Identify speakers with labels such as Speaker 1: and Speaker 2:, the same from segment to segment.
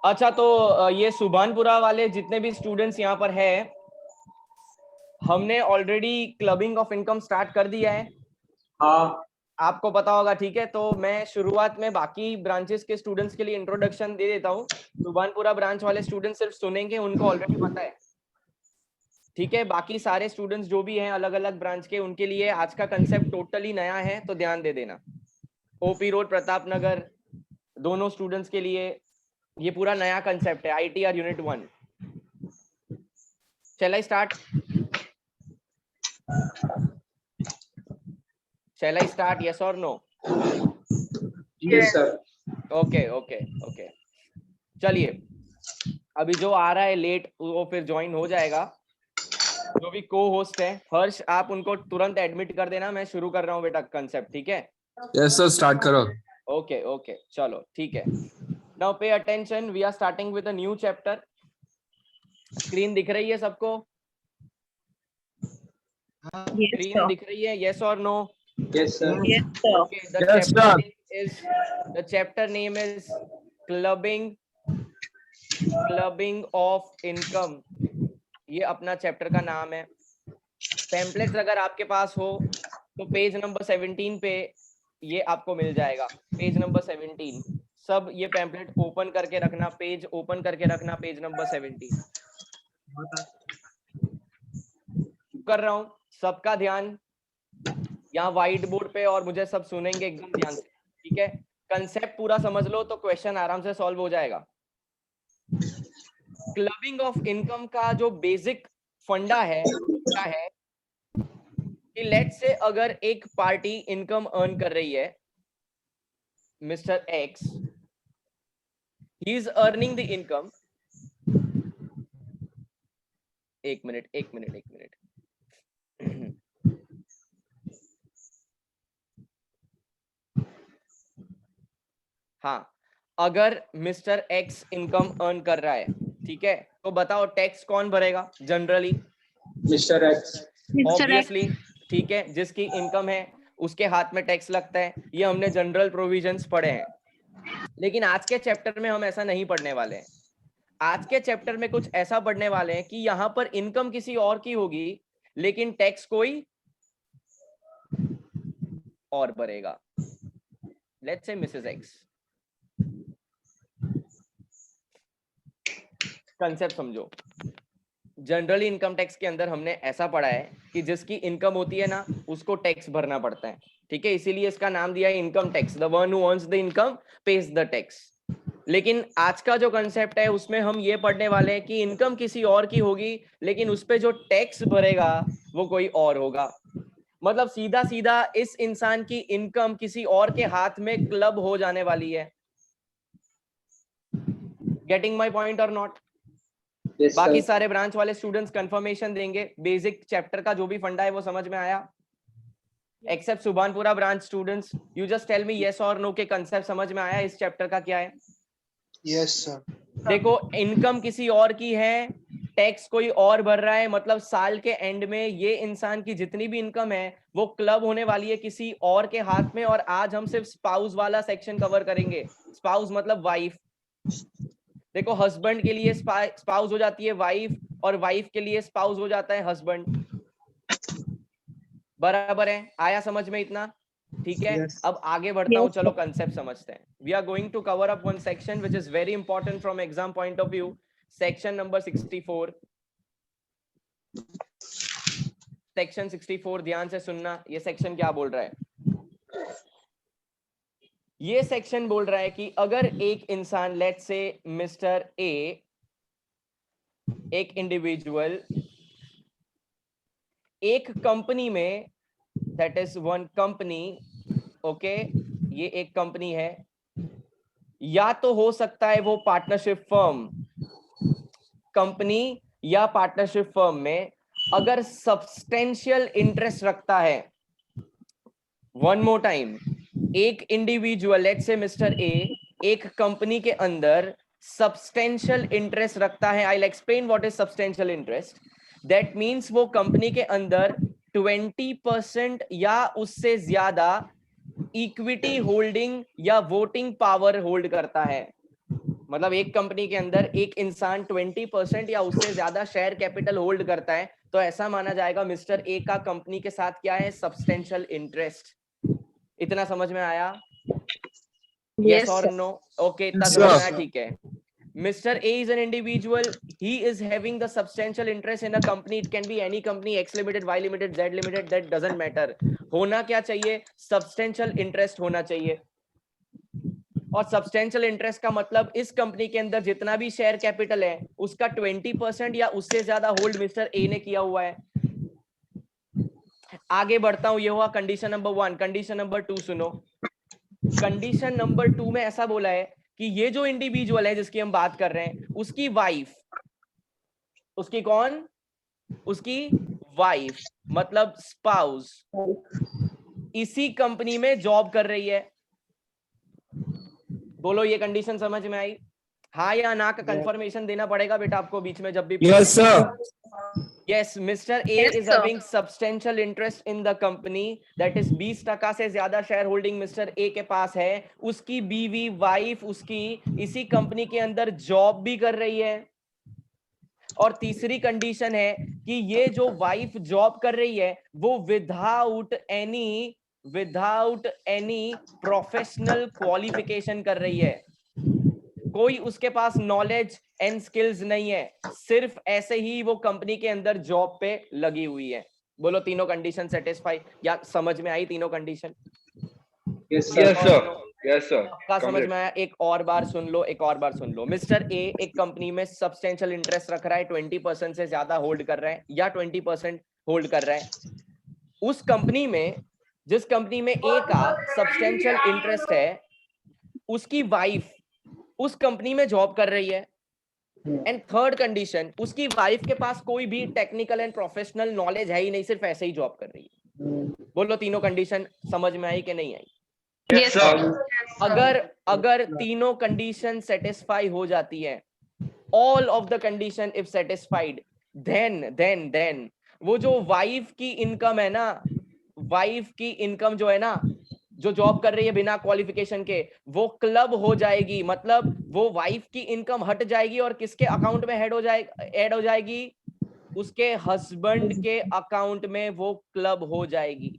Speaker 1: अच्छा, तो ये सुभानपुरा वाले जितने भी स्टूडेंट्स यहाँ पर है, हमने already clubbing of income start कर दिया है।
Speaker 2: हाँ
Speaker 1: आपको पता होगा, ठीक है। तो मैं शुरुआत में बाकी ब्रांचेस के स्टूडेंट्स के लिए इंट्रोडक्शन दे देता हूँ। सुभानपुरा ब्रांच वाले स्टूडेंट्स सिर्फ सुनेंगे, उनको ऑलरेडी पता है, ठीक है। बाकी सारे स्टूडेंट्स जो भी हैं अलग अलग ब्रांच के, उनके लिए आज का कंसेप्ट टोटली नया है, तो ध्यान दे देना। ओपी रोड, प्रताप नगर, दोनों स्टूडेंट्स के लिए ये पूरा नया कंसेप्ट है, ITR unit 1। Shall I start? Shall I start? Yes or no?
Speaker 2: Yes sir.
Speaker 1: Okay okay okay, चलिए। अभी जो आ रहा है लेट वो फिर ज्वाइन हो जाएगा। जो भी को होस्ट है, हर्ष, आप उनको तुरंत एडमिट कर देना। मैं शुरू कर रहा हूँ बेटा कंसेप्ट, ठीक है।
Speaker 3: यस सर, स्टार्ट करो।
Speaker 1: ओके ओके, चलो ठीक है। Now pay attention, we are starting with a new chapter. Screen दिख रही है सबको? स्क्रीन दिख रही है? यस और no?
Speaker 2: Yes sir.
Speaker 1: Okay, the chapter name is clubbing of income। ये अपना चैप्टर का नाम है। पैम्पलेट्स अगर आपके पास हो तो पेज नंबर 17 पे ये आपको मिल जाएगा। पेज नंबर 17, सब ये पैम्पलेट ओपन करके रखना, पेज ओपन करके रखना, पेज नंबर 17 कर रहा हूँ। सबका ध्यान यहाँ व्हाइट बोर्ड पे, और मुझे सब सुनेंगे एकदम ध्यान से, ठीक है। कंसेप्ट पूरा समझ लो तो क्वेश्चन आराम से सॉल्व हो जाएगा। क्लबिंग ऑफ इनकम का जो बेसिक फंडा है क्या है कि लेट्स से अगर एक पार्टी इनकम अर्न कर रही है, mister x, he is earning the income. एक मिनट। हाँ, अगर मिस्टर एक्स इनकम अर्न कर रहा है, ठीक है, तो बताओ टैक्स कौन भरेगा जनरली?
Speaker 2: Mister x.
Speaker 1: ऑब्वियसली, ठीक है। जिसकी इनकम है उसके हाथ में टैक्स लगता है। ये हमने जनरल प्रोविजंस पढ़े हैं। लेकिन आज के चैप्टर में हम ऐसा नहीं पढ़ने वाले हैं। आज के चैप्टर में कुछ ऐसा पढ़ने वाले हैं कि यहाँ पर इनकम किसी और की होगी लेकिन टैक्स कोई और भरेगा। Let's say Mrs x. Concept समझो। जनरली इनकम टैक्स के अंदर हमने ऐसा पढ़ा है कि जिसकी इनकम होती है ना, उसको टैक्स भरना पड़ता है, ठीक है। इसीलिए इसका नाम दिया है income tax. The one who earns the income page the tax. लेकिन आज का जो कंसेप्ट है उसमें हम ये पढ़ने वाले हैं कि इनकम किसी और की होगी लेकिन उस पे जो टैक्स भरेगा वो कोई और होगा। मतलब सीधा सीधा इस इंसान की इनकम किसी और के हाथ में क्लब हो जाने वाली है। गेटिंग माई पॉइंट और नॉट? बाकी सारे ब्रांच वाले स्टूडेंट्स कंफर्मेशन देंगे। बेसिक चैप्टर का जो भी फंडा है वो समझ में आया? Except Subhanpura branch students, you just tell me yes और नो के कंसेप्ट समझ में आया इस चैप्टर का क्या है?
Speaker 2: Yes sir.
Speaker 1: देखो, इनकम किसी और की है, टैक्स कोई और भर रहा है, मतलब साल के एंड में ये इंसान की जितनी भी इनकम है वो क्लब होने वाली है किसी और के हाथ में। और आज हम सिर्फ स्पाउस वाला सेक्शन कवर करेंगे। स्पाउस मतलब वाइफ। देखो, हस्बैंड के लिए स्पाउस हो जाती है वाइफ, और वाइफ के लिए स्पाउस हो जाता है हस्बैंड। बराबर है? आया समझ में इतना? ठीक है। अब आगे बढ़ता हूं, चलो कंसेप्ट समझते हैं। We are going to cover up one section which is very important from exam point of view. Section number 64। Section 64, ध्यान से सुनना। ये सेक्शन क्या बोल रहा है? ये सेक्शन बोल रहा है कि अगर एक इंसान, लेट्स से मिस्टर ए, एक इंडिविजुअल एक कंपनी में, that is one company, okay, ये एक कंपनी है, या तो हो सकता है वो पार्टनरशिप फर्म, कंपनी या पार्टनरशिप फर्म में अगर सब्सटेंशियल इंटरेस्ट रखता है। वन मोर टाइम, एक individual, let's say mister A, एक कंपनी के अंदर सब्सटेंशियल इंटरेस्ट रखता है। I will explain what is substantial interest. That means वो कंपनी के अंदर 20% या उससे ज्यादा इक्विटी होल्डिंग या वोटिंग पावर होल्ड करता है। मतलब एक कंपनी के अंदर एक इंसान 20% या उससे ज्यादा शेयर कैपिटल होल्ड करता है तो ऐसा माना जाएगा मिस्टर ए का कंपनी के साथ क्या है, सब्सटेंशियल इंटरेस्ट। इतना समझ में आया? यस और नो? ओके, इतना समझ में आया, ठीक है। Mr. A is an individual. He is having the substantial interest in a company. It can be any company, X Limited, Y Limited, Z Limited. That doesn't matter. होना क्या चाहिए? Substantial interest होना चाहिए। और सब्सटेंशियल इंटरेस्ट का मतलब इस company के अंदर जितना भी शेयर कैपिटल है उसका 20% या उससे ज्यादा होल्ड मिस्टर ए ने किया हुआ है। आगे बढ़ता हूं, ये हुआ कंडीशन नंबर 1। कंडीशन नंबर 2 सुनो। कंडीशन नंबर 2 में ऐसा बोला है कि ये जो इंडिविजुअल है जिसकी हम बात कर रहे हैं उसकी वाइफ, उसकी कौन? उसकी वाइफ मतलब स्पाउस इसी कंपनी में जॉब कर रही है। बोलो ये कंडीशन समझ में आई? हाँ या ना का कंफर्मेशन देना पड़ेगा बेटा आपको बीच में जब भी।
Speaker 3: Yes sir.
Speaker 1: Yes, Mr. A is having substantial interest in the company. That is 20% से ज्यादा शेयर होल्डिंग मिस्टर ए के पास है। उसकी बीवी वाइफ उसकी इसी कंपनी के अंदर जॉब भी कर रही है। और तीसरी कंडीशन है कि ये जो वाइफ जॉब कर रही है वो विदाउट एनी प्रोफेशनल क्वालिफिकेशन कर रही है। कोई उसके पास नॉलेज एंड स्किल्स नहीं है, सिर्फ ऐसे ही वो कंपनी के अंदर जॉब पे लगी हुई है। बोलो तीनों कंडीशन सेटिस्फाई या समझ में आई तीनों condition?
Speaker 2: Yes,
Speaker 3: yes
Speaker 2: sir.
Speaker 3: Sir. Yes sir.
Speaker 1: आपका समझ में आया? एक और बार सुन लो, एक और बार सुन लो। मिस्टर ए एक कंपनी में सब्सटेंशियल इंटरेस्ट रख रहा है, 20% से ज्यादा होल्ड कर रहा है या 20% होल्ड कर रहा है। उस कंपनी में, जिस कंपनी में ए का सब्सटेंशियल इंटरेस्ट है, उसकी वाइफ उस कंपनी में जॉब कर रही है। एंड थर्ड कंडीशन, उसकी वाइफ के पास कोई भी टेक्निकल एंड प्रोफेशनल नॉलेज है ही नहीं, सिर्फ ऐसे ही जॉब कर रही है। बोलो तीनों कंडीशन समझ में आई कि नहीं आई?
Speaker 3: Yes sir.
Speaker 1: अगर तीनों कंडीशन सेटिस्फाई हो जाती है, all of the condition if satisfied, then वो जो वाइफ की इनकम है ना, वाइफ की इनकम जो है ना, जो जॉब कर रही है बिना क्वालिफिकेशन के, वो क्लब हो जाएगी। मतलब वो वाइफ की इनकम हट जाएगी और किसके अकाउंट में ऐड हो जाएगी? उसके हस्बैंड के अकाउंट में वो क्लब हो जाएगी।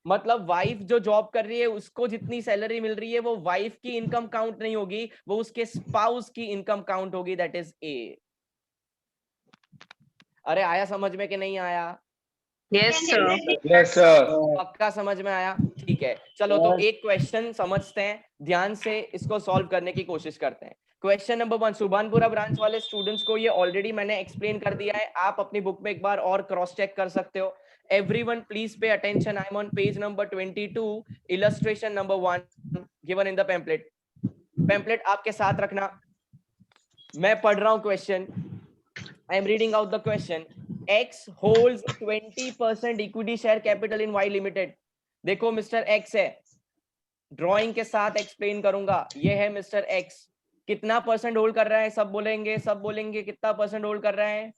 Speaker 1: मतलब वाइफ जो जॉब कर रही है उसको जितनी सैलरी मिल रही है वो वाइफ की इनकम काउंट नहीं होगी, वो उसके स्पाउस की इनकम काउंट होगी। That is a. अरे आया समझ में कि नहीं आया?
Speaker 4: Yes sir.
Speaker 3: Yes sir.
Speaker 1: पक्का समझ में आया? ठीक है, चलो तो एक क्वेश्चन समझते हैं, ध्यान से इसको सॉल्व करने की कोशिश करते हैं। क्वेश्चन नंबर 1, सुभानपुरा ब्रांच वाले स्टूडेंट्स को ये ऑलरेडी मैंने एक्सप्लेन कर दिया है, आप अपनी बुक में एक बार और क्रॉस चेक कर सकते हो। Everyone please pay attention, I am on page number 22, illustration number 1 given in the pamphlet. Pamphlet आपके साथ रखना, मैं पढ़ रहा हूं question. I am reading out the question. X holds 20% equity share capital in Y Limited. देखो mister X है, drawing के साथ एक्सप्लेन करूंगा। ये है मिस्टर X, कितना परसेंट होल्ड कर रहा है? सब बोलेंगे कितना परसेंट होल्ड कर रहा है?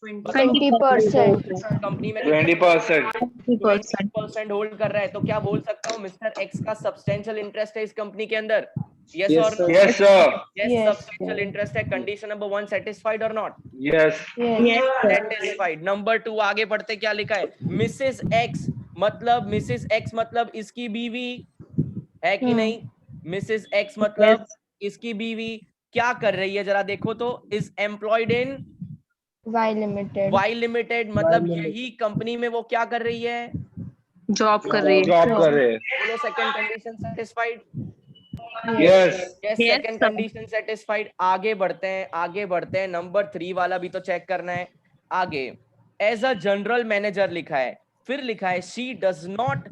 Speaker 5: 20%।
Speaker 1: कंपनी में
Speaker 3: 20%।
Speaker 1: 20% होल्ड कर रहा है, तो क्या बोल सकता हूँ मिस्टर X का सब्सटेंशियल इंटरेस्ट है इस कंपनी के अंदर? यस और no?
Speaker 3: Yes sir.
Speaker 1: Yes, substantial interest है। कंडीशन नंबर 1 सेटिस्फाइड और नॉट?
Speaker 3: यस।
Speaker 1: सेटिस्फाइड। नंबर 2 आगे बढ़ते, क्या लिखा है? मिसेस एक्स मतलब इसकी बीवी है कि नहीं? मिसेस एक्स मतलब इसकी बीवी क्या कर रही है जरा देखो तो? Is employed in
Speaker 5: Y limited.
Speaker 1: Y limited मतलब यही कंपनी में वो क्या कर रही है?
Speaker 4: जॉब कर रही है।
Speaker 3: जॉब कर रहे हैं।
Speaker 1: बोलो second condition satisfied?
Speaker 3: Yes.
Speaker 1: Yes, second condition satisfied. आगे बढ़ते हैं। नंबर 3 वाला भी तो चेक करना है। आगे एज अ जनरल मैनेजर लिखा है, फिर लिखा है she does not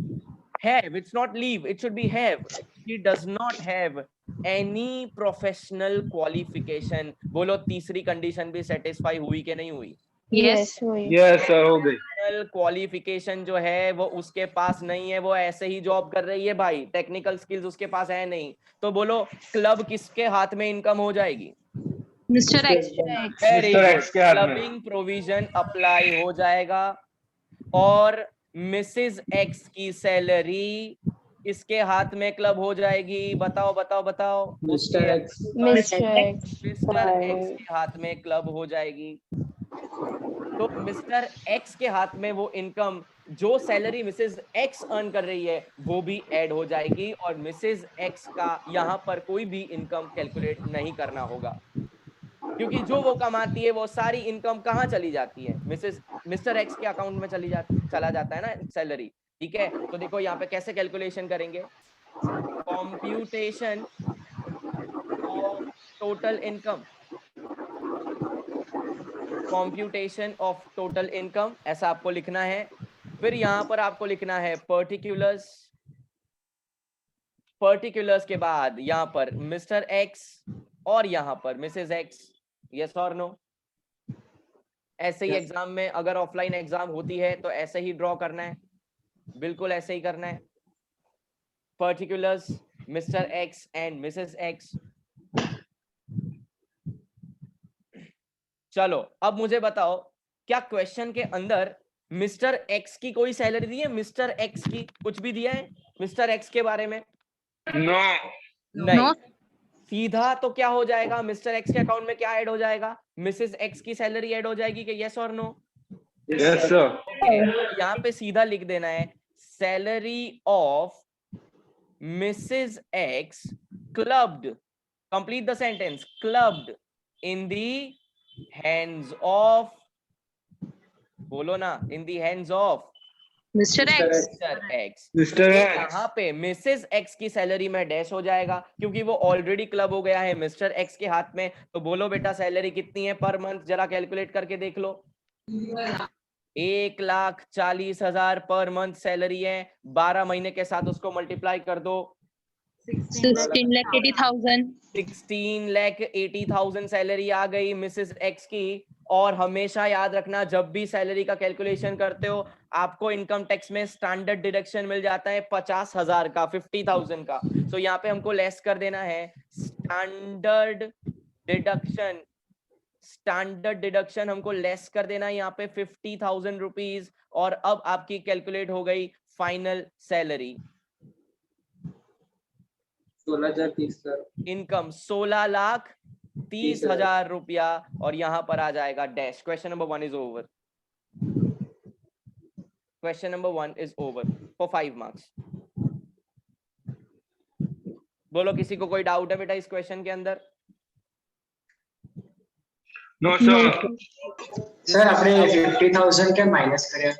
Speaker 1: have, it's not leave, it should B have, she does not have any professional qualification. बोलो तीसरी कंडीशन भी सेटिस्फाई हुई कि नहीं हुई?
Speaker 4: यस।
Speaker 3: यस सर, हो गई।
Speaker 1: क्वालिफिकेशन जो है वो उसके पास नहीं है, वो ऐसे ही जॉब कर रही है भाई, टेक्निकल स्किल्स उसके पास है नहीं। तो बोलो क्लब किसके हाथ में इनकम हो जाएगी?
Speaker 4: Mister x.
Speaker 1: Very
Speaker 3: Mr.
Speaker 1: Good,
Speaker 3: X के हाथ में।
Speaker 1: क्लबिंग प्रोविजन अप्लाई हो जाएगा और मिसेस एक्स की सैलरी किसके हाथ में क्लब हो जाएगी? बताओ बताओ बताओ।
Speaker 2: Mr. X.
Speaker 5: Mr. X.
Speaker 1: Mister x के हाथ में क्लब हो जाएगी। तो मिस्टर एक्स के हाथ में वो इनकम जो सैलरी मिसेस एक्स अर्न कर रही है वो भी ऐड हो जाएगी, और मिसेस एक्स का यहाँ पर कोई भी इनकम कैलकुलेट नहीं करना होगा, क्योंकि जो वो कमाती है वो सारी इनकम कहाँ चली जाती है? मिस्टर एक्स के अकाउंट में चला जाता है ना सैलरी। ठीक है, तो देखो यहाँ पे कैसे कैलकुलेशन करेंगे। Computation of total income, computation of total income, ऐसा आपको लिखना है। फिर यहां पर आपको लिखना है पर्टिकुलर्स, पर्टिकुलर्स के बाद यहां पर मिस्टर एक्स और यहां पर मिसेस एक्स। यस और नो? ऐसे ही एग्जाम में अगर ऑफलाइन एग्जाम होती है तो ऐसे ही ड्रॉ करना है, बिल्कुल ऐसे ही करना है। Particulars mister x and Mrs x. चलो अब मुझे बताओ, क्या क्वेश्चन के अंदर मिस्टर एक्स की कोई सैलरी दी है? मिस्टर एक्स की कुछ भी दिया है मिस्टर एक्स के बारे में?
Speaker 3: No.
Speaker 1: नहीं। सीधा तो क्या हो जाएगा, मिस्टर एक्स के अकाउंट में क्या ऐड हो जाएगा? मिसेस एक्स की सैलरी ऐड हो जाएगी कि यस और नो?
Speaker 3: Yes, sir.
Speaker 1: यहाँ पे सीधा लिख देना है salary of Mrs X clubbed, complete the sentence, clubbed in the hands of, बोलो ना, in the hands of
Speaker 4: Mr X.
Speaker 1: Mr X.
Speaker 3: Mr. X.
Speaker 1: यहाँ पे मिसेस एक्स की सैलरी में डैश हो जाएगा क्योंकि वो ऑलरेडी क्लब हो गया है मिस्टर एक्स के हाथ में। तो बोलो बेटा सैलरी कितनी है पर मंथ, जरा कैलकुलेट करके देख लो। 1,40,000 पर मंथ सैलरी है, 12 महीने के साथ उसको मल्टीप्लाई कर दो,
Speaker 4: 16,80,000।
Speaker 1: 16,80,000 सैलरी आ गई मिसेस एक्स की। और हमेशा याद रखना जब भी सैलरी का कैलकुलेशन करते हो आपको इनकम टैक्स में स्टैंडर्ड डिडक्शन मिल जाता है 50,000 का, 50,000 का। तो यहाँ पे हमको लेस कर देना है स्टैंडर्ड डिडक्शन, स्टैंडर्ड डिडक्शन हमको लेस कर देना है यहाँ पे 50,000 रुपीज। और अब आपकी कैलकुलेट हो गई फाइनल सैलरी,
Speaker 2: 16,30 सर।
Speaker 1: इनकम 16,30,000 रुपया। और यहां पर आ जाएगा dash. Question number 1 is over, question number 1 is over for 5 marks. बोलो किसी को कोई डाउट है बेटा इस क्वेश्चन के अंदर?
Speaker 3: No, sir.
Speaker 2: સર આપણે 50,000 કે માઈનસ કર્યા?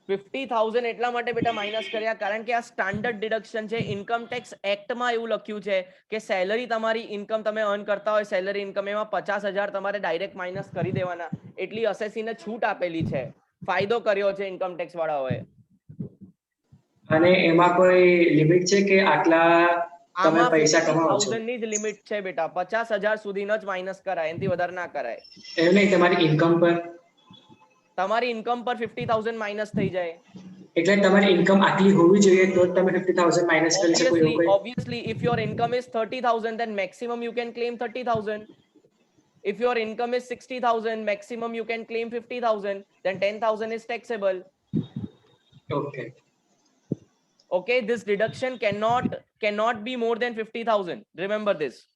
Speaker 1: 50,000 એટલા માટે બેટા માઇનસ કર્યા કારણ કે આ સ્ટાન્ડર્ડ ડિડક્શન છે। ઇન્કમ ટેક્સ એક્ટ માં એવું લખ્યું છે કે સેલરી તમારી ઇન્કમ તમે અર્ન કરતા હોય, સેલરી ઇન્કમ એમાં 50,000 તમારે ડાયરેક્ટ માઇનસ કરી દેવાના, એટલી અસેસી ને છૂટ આપેલી છે, ફાયદો કર્યો છે ઇન્કમ ટેક્સ વાળાઓએ।
Speaker 2: અને એમાં કોઈ લિમિટ છે કે આટલા તમે
Speaker 1: આમાં
Speaker 2: પૈસા કમાવો છો?
Speaker 1: 50,000 ની જ લિમિટ છે બેટા, 50,000 સુધીનો જ માઇનસ કરાય, એનાથી વધારે ના કરાય।
Speaker 2: એવું નહીં, તમારી ઇન્કમ પર?
Speaker 1: તમારી ઇન્કમ પર 50,000 માઇનસ થઈ જાય।
Speaker 2: એટલે તમારી ઇન્કમ આટલી હોવી જોઈએ તો જ તમે 50,000 માઈનસ કરી શકો એવું કોઈ?
Speaker 1: Obviously, if your income is 30,000, then maximum you can claim 30,000. If your income is 60,000, maximum you can claim 50,000. Then 10,000 is taxable.
Speaker 2: Okay.
Speaker 1: Okay, this deduction cannot be more than 50,000. Remember this.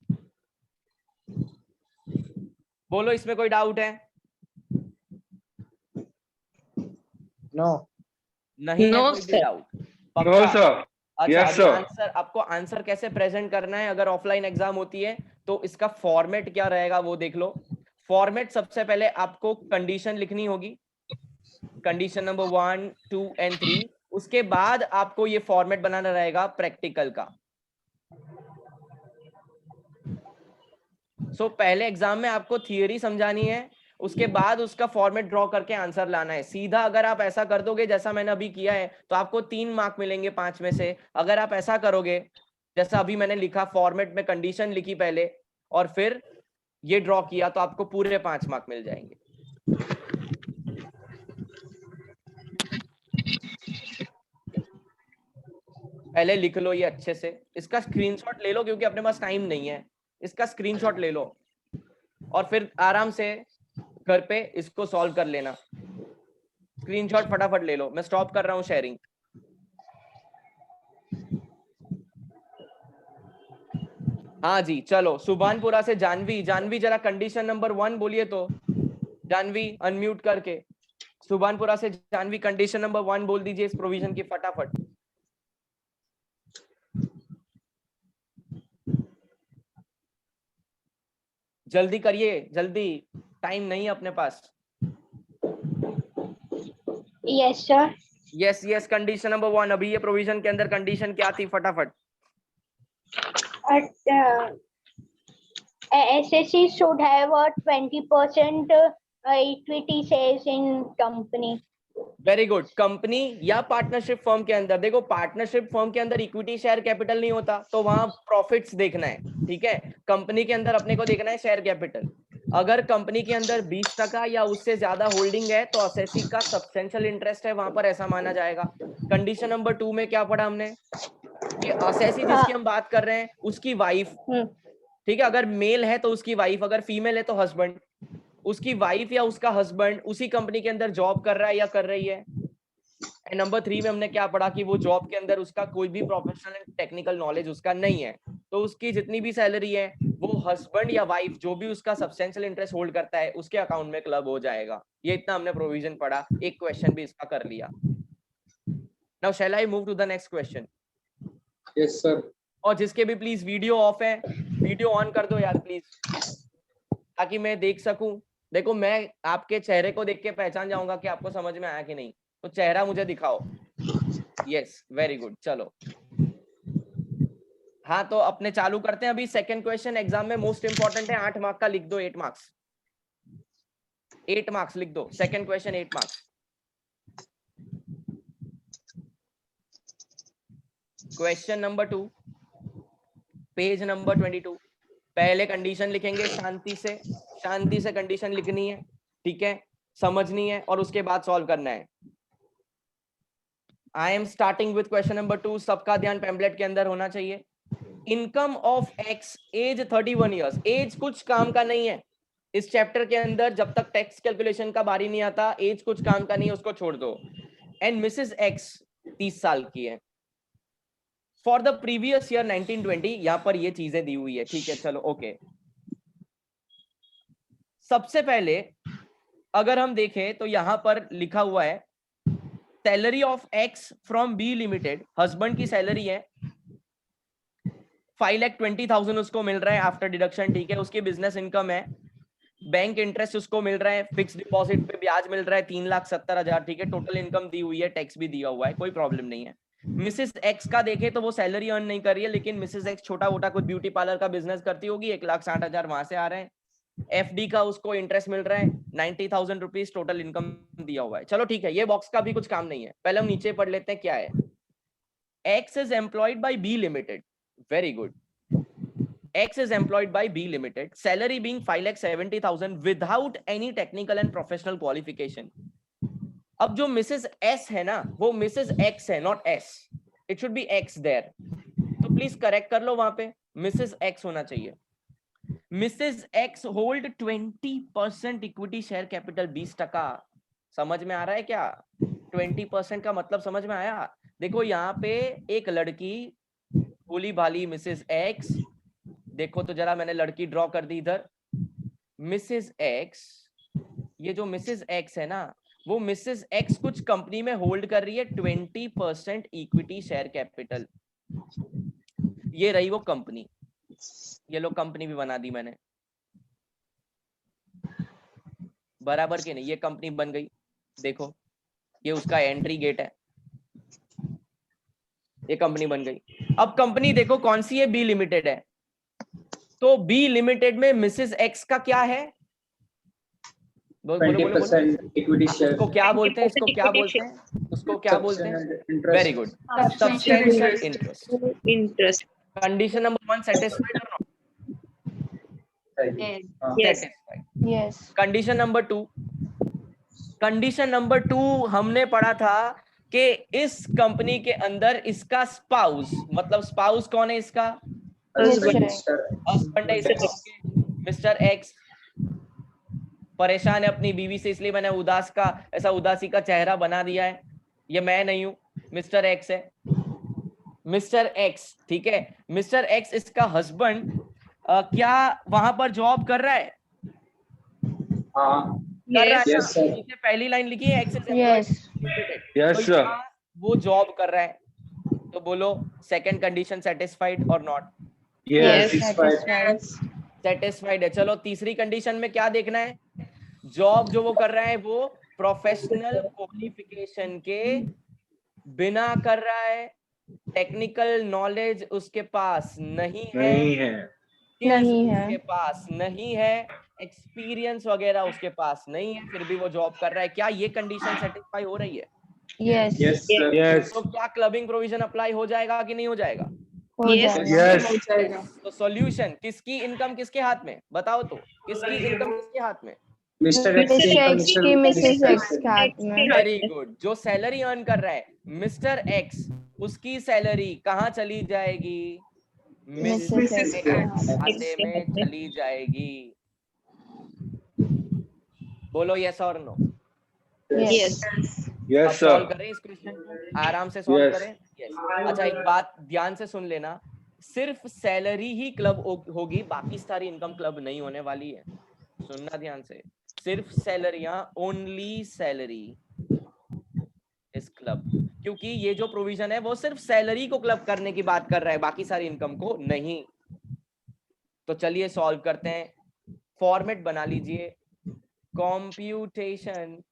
Speaker 1: बोलो इसमें कोई doubt है?
Speaker 2: No.
Speaker 1: नहीं
Speaker 4: No,
Speaker 1: है कोई भी
Speaker 4: sir.
Speaker 1: Doubt?
Speaker 3: No, sir.
Speaker 1: अच्छा,
Speaker 3: Yes,
Speaker 1: अभी
Speaker 3: sir.
Speaker 1: आंसर आपको आंसर कैसे प्रेजेंट करना है अगर ऑफलाइन एग्जाम होती है तो इसका फॉर्मेट क्या रहेगा वो देख लो। फॉर्मेट सबसे पहले आपको कंडीशन लिखनी होगी, कंडीशन नंबर 1, 2 एंड 3। उसके बाद आपको ये फॉर्मेट बनाना रहेगा प्रैक्टिकल का। सो पहले एग्जाम में आपको थियरी समझानी है, उसके बाद उसका फॉर्मेट ड्रॉ करके आंसर लाना है। सीधा अगर आप ऐसा कर दोगे जैसा मैंने अभी किया है तो आपको 3 मार्क मिलेंगे 5 में से। अगर आप ऐसा करोगे जैसा अभी मैंने लिखा, फॉर्मेट में कंडीशन लिखी पहले और फिर ये ड्रॉ किया, तो आपको पूरे 5 मार्क मिल जाएंगे। पहले लिख लो ये अच्छे से, इसका स्क्रीनशॉट ले लो क्योंकि अपने पास टाइम नहीं है। इसका स्क्रीनशॉट ले लो और फिर आराम से घर पे इसको सॉल्व कर लेना। स्क्रीनशॉट फटाफट ले लो, मैं स्टॉप कर रहा हूं शेयरिंग। हाँ जी, चलो सुभानपुरा से जानवी। जानवी जरा कंडीशन नंबर 1 बोलिए तो। जानवी अनम्यूट करके सुभानपुरा से जानवी कंडीशन नंबर 1 बोल दीजिए इस प्रोविजन की फटाफट। जल्दी करिए, जल्दी, टाइम नहीं है अपने पास।
Speaker 5: Yes, sir.
Speaker 1: Yes yes, condition number 1। अभी ये प्रोविजन के अंदर कंडीशन क्या थी फटाफट?
Speaker 5: SSC should have a 20% equity shares in company.
Speaker 1: Very good. Company या पार्टनरशिप फर्म के अंदर, देखो पार्टनरशिप फर्म के अंदर इक्विटी शेयर कैपिटल नहीं होता, तो वहां प्रॉफिट्स देखना है, ठीक है। कंपनी के अंदर अपने को देखना है शेयर कैपिटल। अगर कंपनी के अंदर 20% या उससे ज्यादा होल्डिंग है तो असेसी का सब्सटेंशियल इंटरेस्ट है, वहां पर ऐसा माना जाएगा। कंडीशन नंबर 2 में क्या पढ़ा हमने कि असेसी जिसकी हम बात कर रहे हैं उसकी वाइफ, ठीक है, अगर मेल है तो उसकी वाइफ, अगर फीमेल है तो हस्बैंड, उसकी वाइफ या उसका हस्बैंड उसी कंपनी के अंदर जॉब कर रहा है या कर रही है। एंड नंबर 3 में हमने क्या पढ़ा कि वो जॉब के अंदर उसका कोई भी प्रोफेशनल एंड टेक्निकल नॉलेज उसका नहीं है, तो उसकी जितनी भी सैलरी है वो हस्बैंड या वाइफ जो भी उसका सब्सटेंशियल इंटरेस्ट होल्ड करता है उसके अकाउंट में क्लब हो जाएगा। ये इतना हमने प्रोविजन पढ़ा, एक क्वेश्चन भी इसका कर लिया। Now shall I move to the next question?
Speaker 2: Yes sir.
Speaker 1: और जिसके भी प्लीज वीडियो ऑफ है, वीडियो ऑन कर दो यार प्लीज, ताकि मैं देख सकूं। देखो मैं आपके चेहरे को देख के पहचान जाऊंगा कि आपको समझ में आया कि नहीं, तो चेहरा मुझे दिखाओ। Yes, very good. चलो हाँ, तो अपने चालू करते हैं। अभी सेकंड क्वेश्चन एग्जाम में मोस्ट इंपॉर्टेंट है, 8 मार्क का लिख दो, 8 मार्क्स, 8 मार्क्स लिख दो। Second question 8 marks. Question number 2, page number 22। पहले कंडीशन लिखेंगे शांति से कंडीशन लिखनी है, ठीक है, समझनी है और उसके बाद सॉल्व करना है। I am starting with question number 2। सबका ध्यान पैम्पलेट के अंदर होना चाहिए। Income of X, age 31 years. Age कुछ काम का नहीं है इस चैप्टर के अंदर, जब तक टैक्स कैलकुलेशन का बारी नहीं आता एज कुछ काम का नहीं है, उसको छोड़ दो। एंड मिसेस एक्स 30 साल की है। फॉर द प्रीवियस ईयर 1920, यहां पर ये चीजें दी हुई है, ठीक है, चलो ओके। सबसे पहले अगर हम देखें तो यहां पर लिखा हुआ है salary of X from B limited, husband की सैलरी है 5,20,000 उसको मिल रहा है आफ्टर डिडक्शन, ठीक है। उसकी बिजनेस इनकम है, बैंक इंटरेस्ट उसको मिल रहा है, फिक्स डिपॉजिट पे ब्याज मिल रहा है 3,70,000, ठीक है। टोटल इनकम दी हुई है, टैक्स भी दिया हुआ है, कोई प्रॉब्लम नहीं है। मिसेस एक्स का देखे तो वो सैलरी अर्न नहीं कर रही है, लेकिन मिसेस एक्स छोटा मोटा कुछ ब्यूटी पार्लर का बिजनेस करती होगी, 1,60,000 वहां से आ रहे हैं। एफडी का उसको इंटरेस्ट मिल रहा है 90,000 रुपीज, टोटल इनकम दिया हुआ है। चलो ठीक है, ये बॉक्स का भी कुछ काम नहीं है। पहले हम नीचे पढ़ लेते हैं क्या है। X is employed by B limited, very good. X is employed by B Limited, salary being 5,70,000 without any technical and professional qualification. अब जो मिसेस S है ना, वो मिसेस X है, not S. It should be X there. तो please correct कर लो, वहां पे मिसेस X होना चाहिए। Mrs X hold 20% equity share capital, 20%। समझ में आ रहा है क्या? 20% का मतलब समझ में आया? देखो यहाँ पे एक लड़की भोली भाली मिसेस X, देखो तो जरा मैंने लड़की ड्रॉ कर दी इधर, मिसेस एक्स। ये जो मिसेस एक्स है ना, वो मिसेस एक्स कुछ कंपनी में होल्ड कर रही है 20% इक्विटी शेयर कैपिटल। ये रही वो कंपनी, ये लो कंपनी भी बना दी मैंने, बराबर के नहीं, ये कंपनी बन गई। देखो ये उसका एंट्री गेट है, ये कंपनी बन गई। अब कंपनी देखो कौन सी है, बी लिमिटेड है। तो बी लिमिटेड में मिसेस एक्स का क्या है?
Speaker 2: 20% इक्विटी शेयर।
Speaker 1: उसको क्या बोलते हैं, इसको क्या बोलते हैं, उसको क्या बोलते हैं? Very good, substantial interest. Condition number 1 satisfied और not satisfied?
Speaker 5: Yes.
Speaker 1: Condition number 2, condition number 2 हमने पढ़ा था कि इस कंपनी के अंदर इसका स्पाउस, मतलब स्पाउस कौन है इसका? हस्बैंड है इसका, मिस्टर एक्स। परेशान है अपनी बीवी से, इसलिए मैंने उदास का ऐसा उदासी का चेहरा बना दिया है। ये मैं नहीं हूं, मिस्टर एक्स है, मिस्टर एक्स, ठीक है। मिस्टर एक्स इसका हस्बैंड क्या वहां पर जॉब कर रहा है?
Speaker 2: हाँ
Speaker 1: कर रहा है
Speaker 2: Yes,
Speaker 1: ना?
Speaker 2: sir.
Speaker 1: नीचे पहली लाइन लिखी है, एक्स इज
Speaker 5: Yes.
Speaker 3: Yes,
Speaker 1: तो
Speaker 3: sir.
Speaker 1: यहाँ वो जॉब कर रहा है, तो बोलो सेकंड कंडीशन सेटिस्फाइड और नॉट?
Speaker 3: Yes.
Speaker 2: Satisfied.
Speaker 1: सेटिस्फाइड है। चलो तीसरी कंडीशन में क्या देखना है? जॉब जो वो कर रहा है वो प्रोफेशनल क्वालिफिकेशन के बिना कर रहा है, टेक्निकल नॉलेज उसके पास नहीं है,
Speaker 3: नहीं है.
Speaker 1: skills
Speaker 5: नहीं है।
Speaker 1: उसके पास नहीं है, एक्सपीरियंस वगैरह उसके पास नहीं है, फिर भी वो जॉब कर रहा है। क्या ये कंडीशन सेटिस्फाई हो रही है?
Speaker 5: Yes.
Speaker 2: Yes, sir.
Speaker 3: Yes.
Speaker 1: तो क्या क्लबिंग प्रोविजन अप्लाई हो जाएगा कि नहीं हो जाएगा?
Speaker 5: हो
Speaker 4: Yes.
Speaker 5: जाएगा।
Speaker 3: Yes.
Speaker 1: तो सॉल्यूशन, किसकी इनकम किसके हाथ में? बताओ तो, किसकी इनकम किसके हाथ में?
Speaker 2: Mr. X
Speaker 5: Mr.
Speaker 2: की
Speaker 5: X की Mrs. X के हाथ में।
Speaker 1: Very good. जो सैलरी अर्न कर रहा है मिस्टर एक्स, उसकी सैलरी कहाँ चली जाएगी?
Speaker 5: Mrs. X के हाथ में।
Speaker 1: खाते में चली जाएगी। बोलो यस और नो?
Speaker 5: Yes.
Speaker 1: अब
Speaker 3: Yes,
Speaker 1: सॉल्व
Speaker 3: sir.
Speaker 1: करें इस क्वेश्चन को, आराम से सॉल्व
Speaker 3: Yes.
Speaker 1: करें। यस। अच्छा एक बात ध्यान से सुन लेना, सिर्फ सैलरी ही क्लब होगी, बाकी सारी इनकम क्लब नहीं होने वाली है। सुनना ध्यान से, सिर्फ सैलरियां, ओनली सैलरी इस क्लब, क्योंकि ये जो प्रोविजन है वो सिर्फ सैलरी को क्लब करने की बात कर रहा है, बाकी सारी इनकम को नहीं। तो चलिए सॉल्व करते हैं। फॉर्मेट बना लीजिए, computation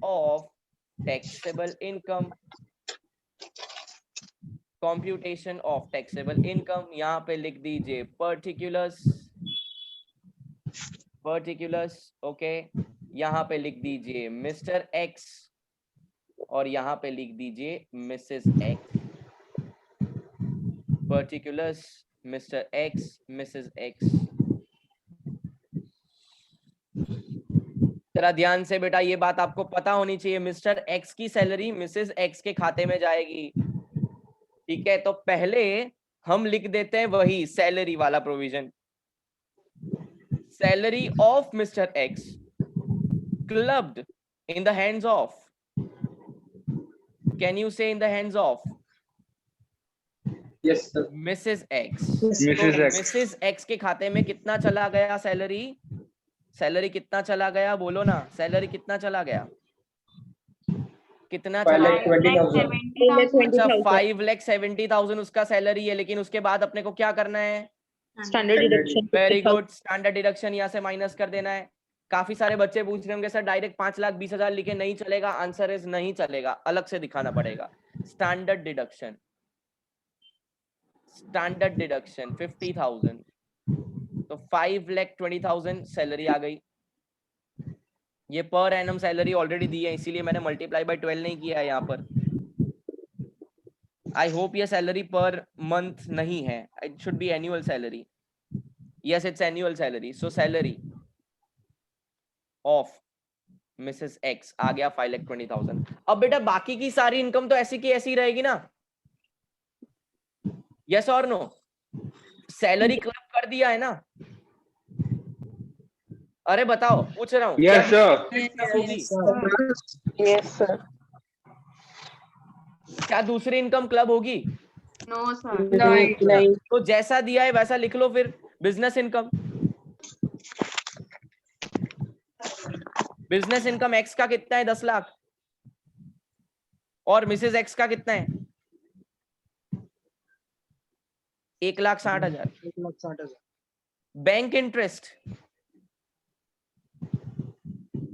Speaker 1: of taxable income, यहाँ पे लिख दीजिए particulars, ओके। यहाँ पे लिख दीजिए मिस्टर एक्स और यहाँ पे लिख दीजिए Mrs x. Particulars mister x, Mrs x. जरा ध्यान से बेटा, ये बात आपको पता होनी चाहिए, मिस्टर एक्स की सैलरी मिसेस एक्स के खाते में जाएगी, ठीक है? तो पहले हम लिख देते हैं वही सैलरी वाला provision, salary of Mr X clubbed in the hands of, can you say in the hands of
Speaker 2: Yes, sir.
Speaker 1: Mrs X.
Speaker 3: Mrs. X.
Speaker 1: Mrs X के खाते में कितना चला गया सैलरी? सैलरी कितना चला गया? बोलो ना, सैलरी कितना चला गया? कितना चला गया?
Speaker 2: 5,20,000.
Speaker 1: अच्छा 5,70,000 उसका सैलरी है, लेकिन उसके बाद अपने को क्या करना है?
Speaker 4: Standard deduction.
Speaker 1: Very good, standard deduction यहाँ से माइनस कर देना है। काफी सारे बच्चे पूछ रहे होंगे सर डायरेक्ट 5,20,000 लिखे नहीं चलेगा? आंसर इज नहीं चलेगा, अलग से दिखाना पड़ेगा। स्टैंडर्ड डिडक्शन 50,000, तो 5,20,000 सैलरी आ गई। ये पर एनम सैलरी ऑलरेडी दी है, इसीलिए मैंने मल्टीप्लाई बाय 12 नहीं किया है यहाँ पर। आई होप ये सैलरी पर मंथ नहीं है, it should be annual salary. Yes it's annual salary. So salary of Mrs X आ गया 5,20,000। अब बेटा बाकी की सारी इनकम तो ऐसी की ऐसी रहेगी ना? यस और नो? सैलरी क्लब कर दिया है ना? अरे बताओ, पूछ रहा हूँ।
Speaker 3: Yes, sir.
Speaker 4: Yes, sir.
Speaker 1: क्या दूसरी इनकम क्लब होगी?
Speaker 4: No, sir. नहीं.
Speaker 1: तो जैसा दिया है वैसा लिख लो फिर। Business income, business income x का कितना है? 10 लाख। और मिसेस एक्स का कितना है? 1,60,000। बैंक इंटरेस्ट,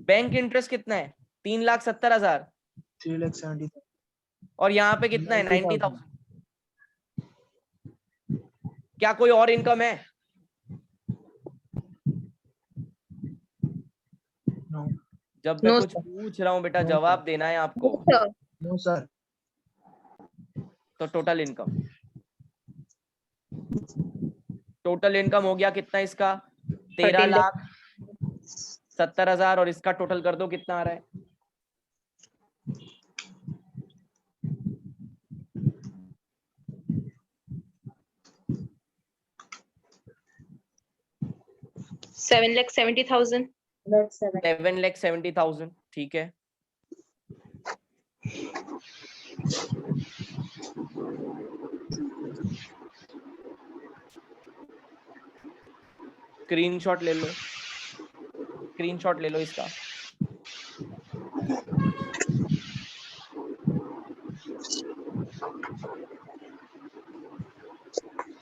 Speaker 1: बैंक इंटरेस्ट कितना है? 3,70,000।
Speaker 6: 3,70,000।
Speaker 1: और यहाँ पे कितना है? 90,000। क्या कोई और इनकम है?
Speaker 6: No.
Speaker 1: जब मैं
Speaker 4: No,
Speaker 1: कुछ पूछ रहा हूँ बेटा जवाब देना है आपको।
Speaker 6: No, sir.
Speaker 1: तो टोटल इनकम, टोटल इनकम हो गया कितना इसका? 13,70,000। और इसका टोटल कर दो कितना आ रहा है?
Speaker 4: $7,70,000.
Speaker 1: 7,70,000, ठीक है। स्क्रीनशॉट ले लो, स्क्रीनशॉट ले लो इसका।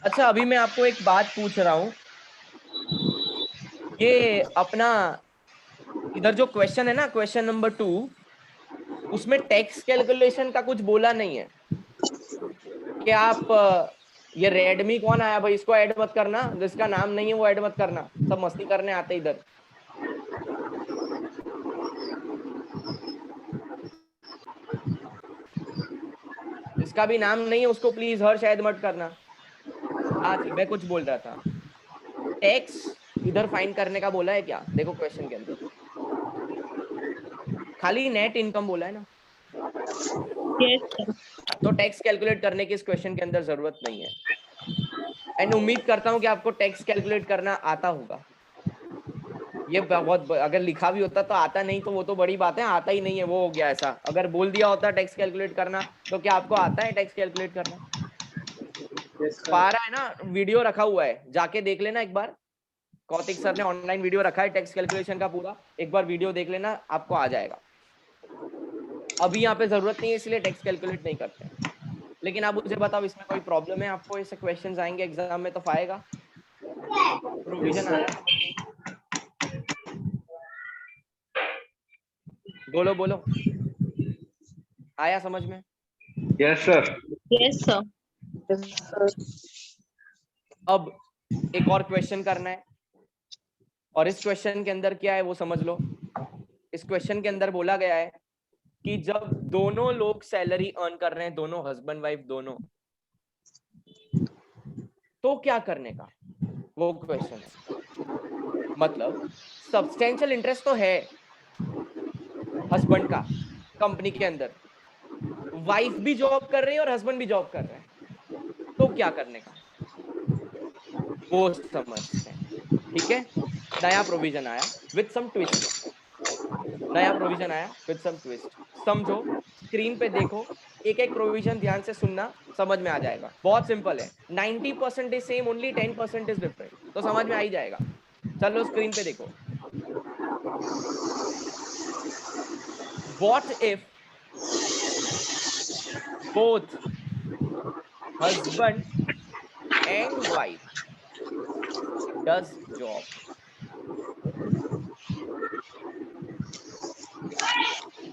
Speaker 1: अच्छा अभी मैं आपको एक बात पूछ रहा हूं, ये अपना इधर जो क्वेश्चन है ना, क्वेश्चन नंबर 2, उसमें टैक्स कैलकुलेशन का कुछ बोला नहीं है कि आप ये रेडमी कौन आया भाई, इसको ऐड मत करना, जिसका नाम नहीं है वो ऐड मत करना, सब मस्ती करने आते इधर। जिसका भी नाम नहीं है उसको प्लीज हर्ष ऐड मत करना। हाँ जी, मैं कुछ बोल रहा था, टैक्स इधर फाइंड करने का बोला है क्या? देखो क्वेश्चन के अंदर खाली नेट इनकम बोला है ना,
Speaker 4: Yes, sir.
Speaker 1: तो टैक्स कैलकुलेट करने की इस क्वेश्चन के अंदर जरूरत नहीं है। एंड उम्मीद करता हूं कि आपको टैक्स कैलकुलेट करना आता होगा। ये बहुत अगर लिखा भी होता तो आता, नहीं तो वो तो बड़ी बात है, आता ही नहीं है वो हो गया ऐसा। अगर बोल दिया होता टैक्स कैलकुलेट करना, तो क्या आपको आता है टैक्स कैलकुलेट करना? पारा है ना, वीडियो रखा हुआ है, जाके देख लेना एक बार। कौतिक सर ने ऑनलाइन वीडियो रखा है टैक्स कैलकुलेशन का पूरा, एक बार वीडियो देख लेना, आपको आ जाएगा। अभी यहाँ पे जरूरत नहीं है इसलिए टैक्स कैलकुलेट नहीं करते हैं। लेकिन आप मुझे बताओ, इसमें कोई प्रॉब्लम है आपको? ऐसे क्वेश्चंस आएंगे एग्जाम में तो आएगा, प्रोविजन आया। बोलो बोलो, आया समझ में?
Speaker 3: Yes, sir.
Speaker 4: Yes, sir.
Speaker 1: अब एक और क्वेश्चन करना है, और इस क्वेश्चन के अंदर क्या है वो समझ लो। इस क्वेश्चन के अंदर बोला गया है कि जब दोनों लोग सैलरी अर्न कर रहे हैं, दोनों हस्बैंड वाइफ दोनों, तो क्या करने का, वो क्वेश्चन है। मतलब सब्सटेंशियल इंटरेस्ट तो है हस्बैंड का कंपनी के अंदर, वाइफ भी जॉब कर रही है और हस्बैंड भी जॉब कर रहे हैं, तो क्या करने का वो समझते हैं। ठीक है, नया प्रोविजन आया विद सम ट्विस्ट, नया प्रोविजन आया विद सम ट्विस्ट। समझो, स्क्रीन पे देखो, एक एक प्रोविजन ध्यान से सुनना, समझ में आ जाएगा। बहुत सिंपल है, 90% is same, only 10% is different, तो समझ में आ ही जाएगा। चलो स्क्रीन पे देखो। What if both husband and wife does job?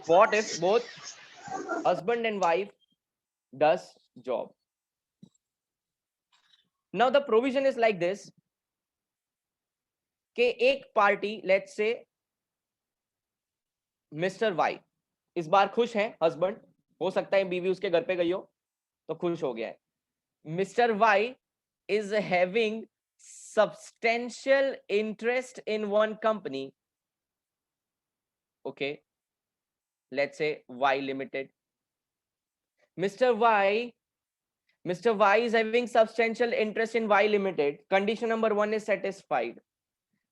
Speaker 1: What if both husband and wife does job? Now the provision is like this कि एक party, let's say mister Y, इस बार खुश है हस्बैंड, हो सकता है बीवी उसके घर पे गई हो तो खुश हो गया है। Mister Y is having substantial interest in one company, okay, let's say Y Limited. Mr. Y is having substantial interest in Y Limited. Condition number 1 is satisfied.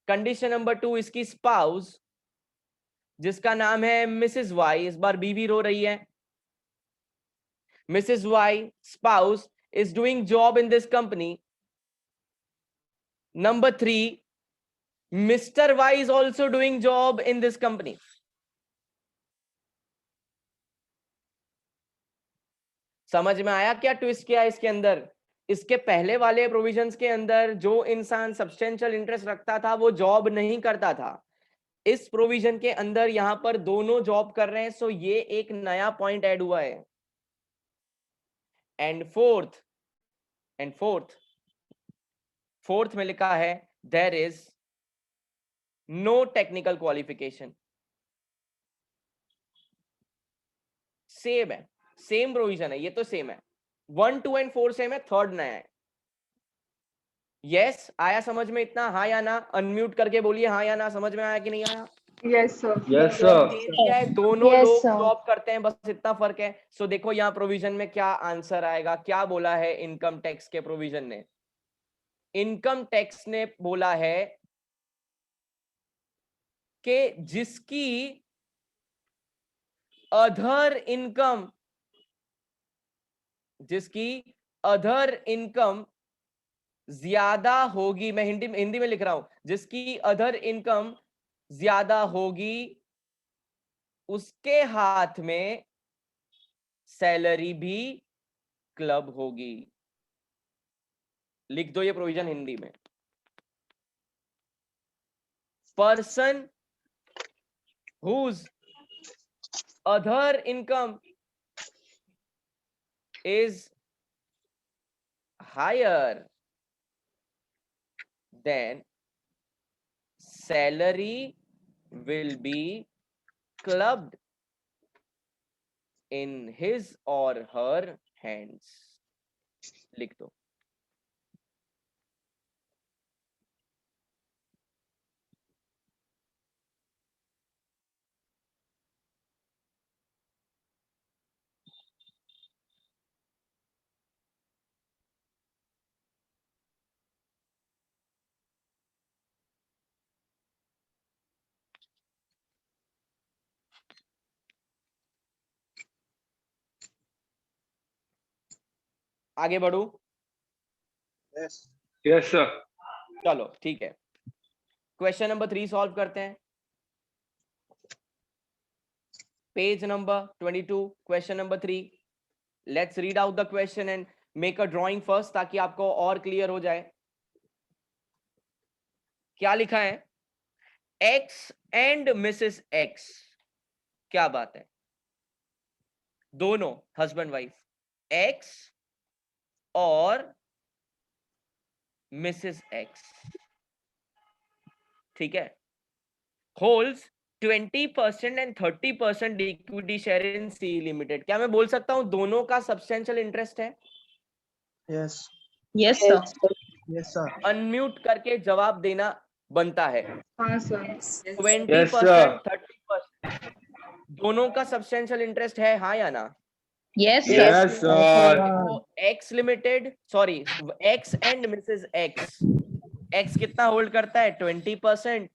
Speaker 1: Condition number 2, इसकी spouse जिसका नाम है मिसेस वाई, इस बार बीवी रो रही है। Mrs Y spouse is doing job in this company. Number 3, Mr. Y is also doing job in this company. समझ में आया क्या ट्विस्ट किया इसके अंदर? इसके पहले वाले प्रोविजंस के अंदर जो इंसान सब्सटेंशियल इंटरेस्ट रखता था वो जॉब नहीं करता था। इस प्रोविजन के अंदर यहां पर दोनों जॉब कर रहे हैं, सो ये एक नया पॉइंट ऐड हुआ है। एंड फोर्थ में लिखा है there is no technical qualification. Same है, सेम प्रोविजन है, ये तो सेम है। 1, 2 एंड 4 सेम है, थर्ड नया है। यस, आया समझ में इतना? हाँ या ना? अनम्यूट करके बोलिए हाँ या ना, समझ में आया कि नहीं आया?
Speaker 7: Yes, sir.
Speaker 3: Yes, sir.
Speaker 1: क्या है, दोनों
Speaker 5: Yes,
Speaker 1: लोग
Speaker 5: sir.
Speaker 1: जॉब करते हैं, बस इतना फर्क है। सो देखो यहाँ प्रोविजन में क्या आंसर आएगा, क्या बोला है इनकम टैक्स के प्रोविजन ने? इनकम टैक्स ने बोला है कि जिसकी अदर इनकम ज्यादा होगी, मैं हिंदी में लिख रहा हूं, जिसकी अदर इनकम ज्यादा होगी उसके हाथ में सैलरी भी क्लब होगी। लिख दो ये प्रोविजन हिंदी में। Person whose other income is higher than salary will be clubbed in his or her hands। लिख दो। आगे बढ़ू?
Speaker 6: Yes.
Speaker 3: Yes, sir.
Speaker 1: चलो ठीक है, क्वेश्चन नंबर 3 सॉल्व करते हैं। Page number 22, question number 3। Let's read out the question and make a drawing first, ताकि आपको और क्लियर हो जाए। क्या लिखा है? X and Mrs X. क्या बात है, दोनों हस्बैंड वाइफ, एक्स और मिसेस एक्स, ठीक है, holds 20% and 30% equity share in C limited. क्या मैं बोल सकता हूं दोनों का सब्सटेंशियल इंटरेस्ट है?
Speaker 6: Yes.
Speaker 4: Yes, sir.
Speaker 6: Yes, sir.
Speaker 1: Unmute करके जवाब देना बनता है।
Speaker 4: हाँ, sir.
Speaker 1: 20% 30% दोनों का सब्सटेंशियल इंटरेस्ट है, हाँ या ना?
Speaker 4: Yes, sir.
Speaker 3: Yes, sir.
Speaker 1: X limited, sorry, x and Mrs x, x कितना होल्ड करता है? 20%,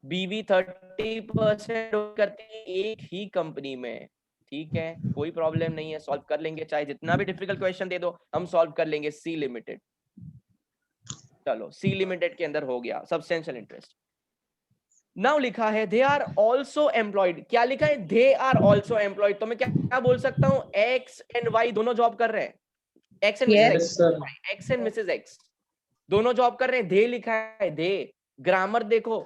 Speaker 1: बीवी 30% करती है एक ही कंपनी में। ठीक है, कोई प्रॉब्लम नहीं है, सॉल्व कर लेंगे, चाहे जितना भी डिफिकल्ट क्वेश्चन दे दो हम सॉल्व कर लेंगे। सी लिमिटेड, चलो सी लिमिटेड के अंदर हो गया सब्सटेंशियल इंटरेस्ट। नाउ लिखा है दे आर ऑल्सो एम्प्लॉयड। क्या लिखा है? They are also employed. तो मैं क्या बोल सकता हूं? एक्स एंड वाई दोनों जॉब कर रहे हैं, X and Mrs
Speaker 4: Yes.
Speaker 1: X, X and Mrs X दोनों जॉब कर रहे हैं। दे लिखा है, दे, ग्रामर देखो,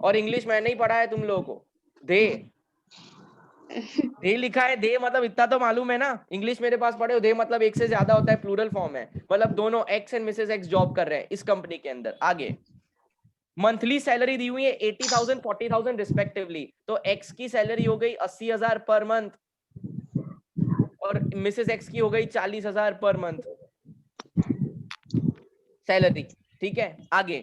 Speaker 1: और इंग्लिश मैंने ही पढ़ा है तुम लोगों को। दे लिखा है, दे मतलब इतना तो मालूम है ना, इंग्लिश मेरे पास पढ़े हो, दे मतलब एक से ज्यादा होता है, प्लूरल फॉर्म है, मतलब दोनों x and Mrs x job कर रहे हैं इस कंपनी के अंदर। आगे मंथली सैलरी दी हुई है 80,000 40,000 रिस्पेक्टिवली। तो एक्स की सैलरी हो गई 80,000 पर मंथ और मिसेस एक्स की हो गई 40,000 पर मंथ सैलरी। ठीक है, आगे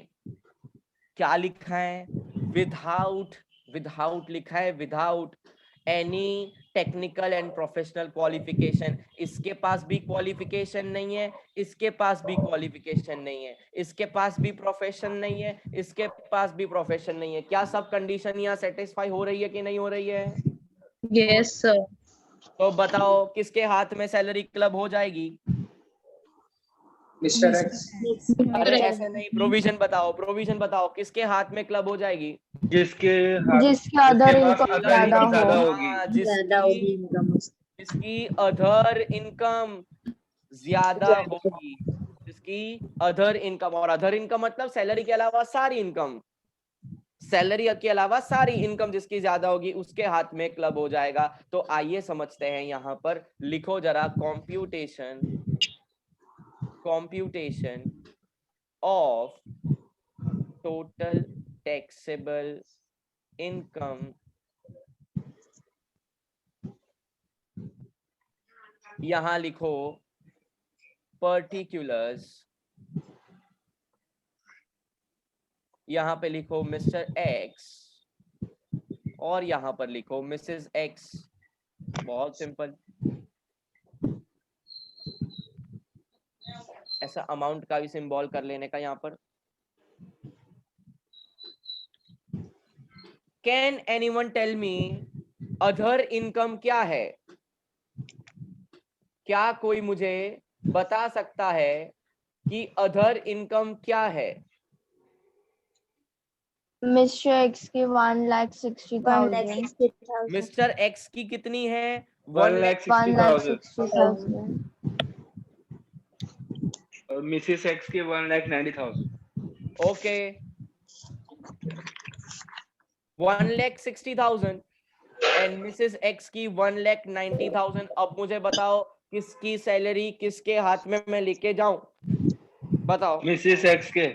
Speaker 1: क्या लिखा है? विदाउट, विदाउट लिखा है, without any technical and professional qualification. इसके पास भी क्वालिफिकेशन नहीं है, इसके पास भी क्वालिफिकेशन नहीं है, इसके पास भी प्रोफेशन नहीं है, इसके पास भी प्रोफेशन नहीं है। क्या सब कंडीशन यहाँ सेटिस्फाई हो रही है कि नहीं हो रही है?
Speaker 4: Yes, sir.
Speaker 1: तो बताओ किसके हाथ में सैलरी क्लब हो जाएगी?
Speaker 2: Mister x.
Speaker 1: अरे ऐसे नहीं, प्रोविजन बताओ, प्रोविजन बताओ, किसके हाथ में क्लब हो जाएगी?
Speaker 3: जिसके
Speaker 5: जिसके अदर
Speaker 3: पास
Speaker 5: इनकम
Speaker 3: other
Speaker 5: ज्यादा
Speaker 3: income ज्यादा
Speaker 5: हो।
Speaker 3: होगी।
Speaker 1: हाँ, जिसकी अदर इनकम ज्यादा होगी, जिसकी अदर इनकम, और अदर इनकम मतलब सैलरी के अलावा सारी इनकम, सैलरी के अलावा सारी इनकम जिसकी ज्यादा होगी उसके हाथ में क्लब हो जाएगा। तो आइए समझते हैं, यहां पर लिखो जरा, computation, computation of total taxable income. यहां लिखो पर्टिकुलर्स, यहां पे लिखो मिस्टर एक्स और यहां पर लिखो मिसेस एक्स। बहुत सिंपल, ऐसा अमाउंट का भी सिंबल कर लेने का यहां पर। Can anyone tell me other income क्या है? क्या कोई मुझे बता सकता है कि अदर इनकम क्या है?
Speaker 7: मिस्टर एक्स की 1,60,000
Speaker 1: मिस्टर एक्स की कितनी है?
Speaker 3: 1,60,000
Speaker 7: 1,60,000
Speaker 3: और मिसेस एक्स की 1,90,000.
Speaker 1: ओके, 1,60,000 एंड मिसेस एक्स की 1,90,000. अब मुझे बताओ किसकी सैलरी किसके हाथ में मैं लेके जाऊं? बताओ.
Speaker 3: मिसेस एक्स के.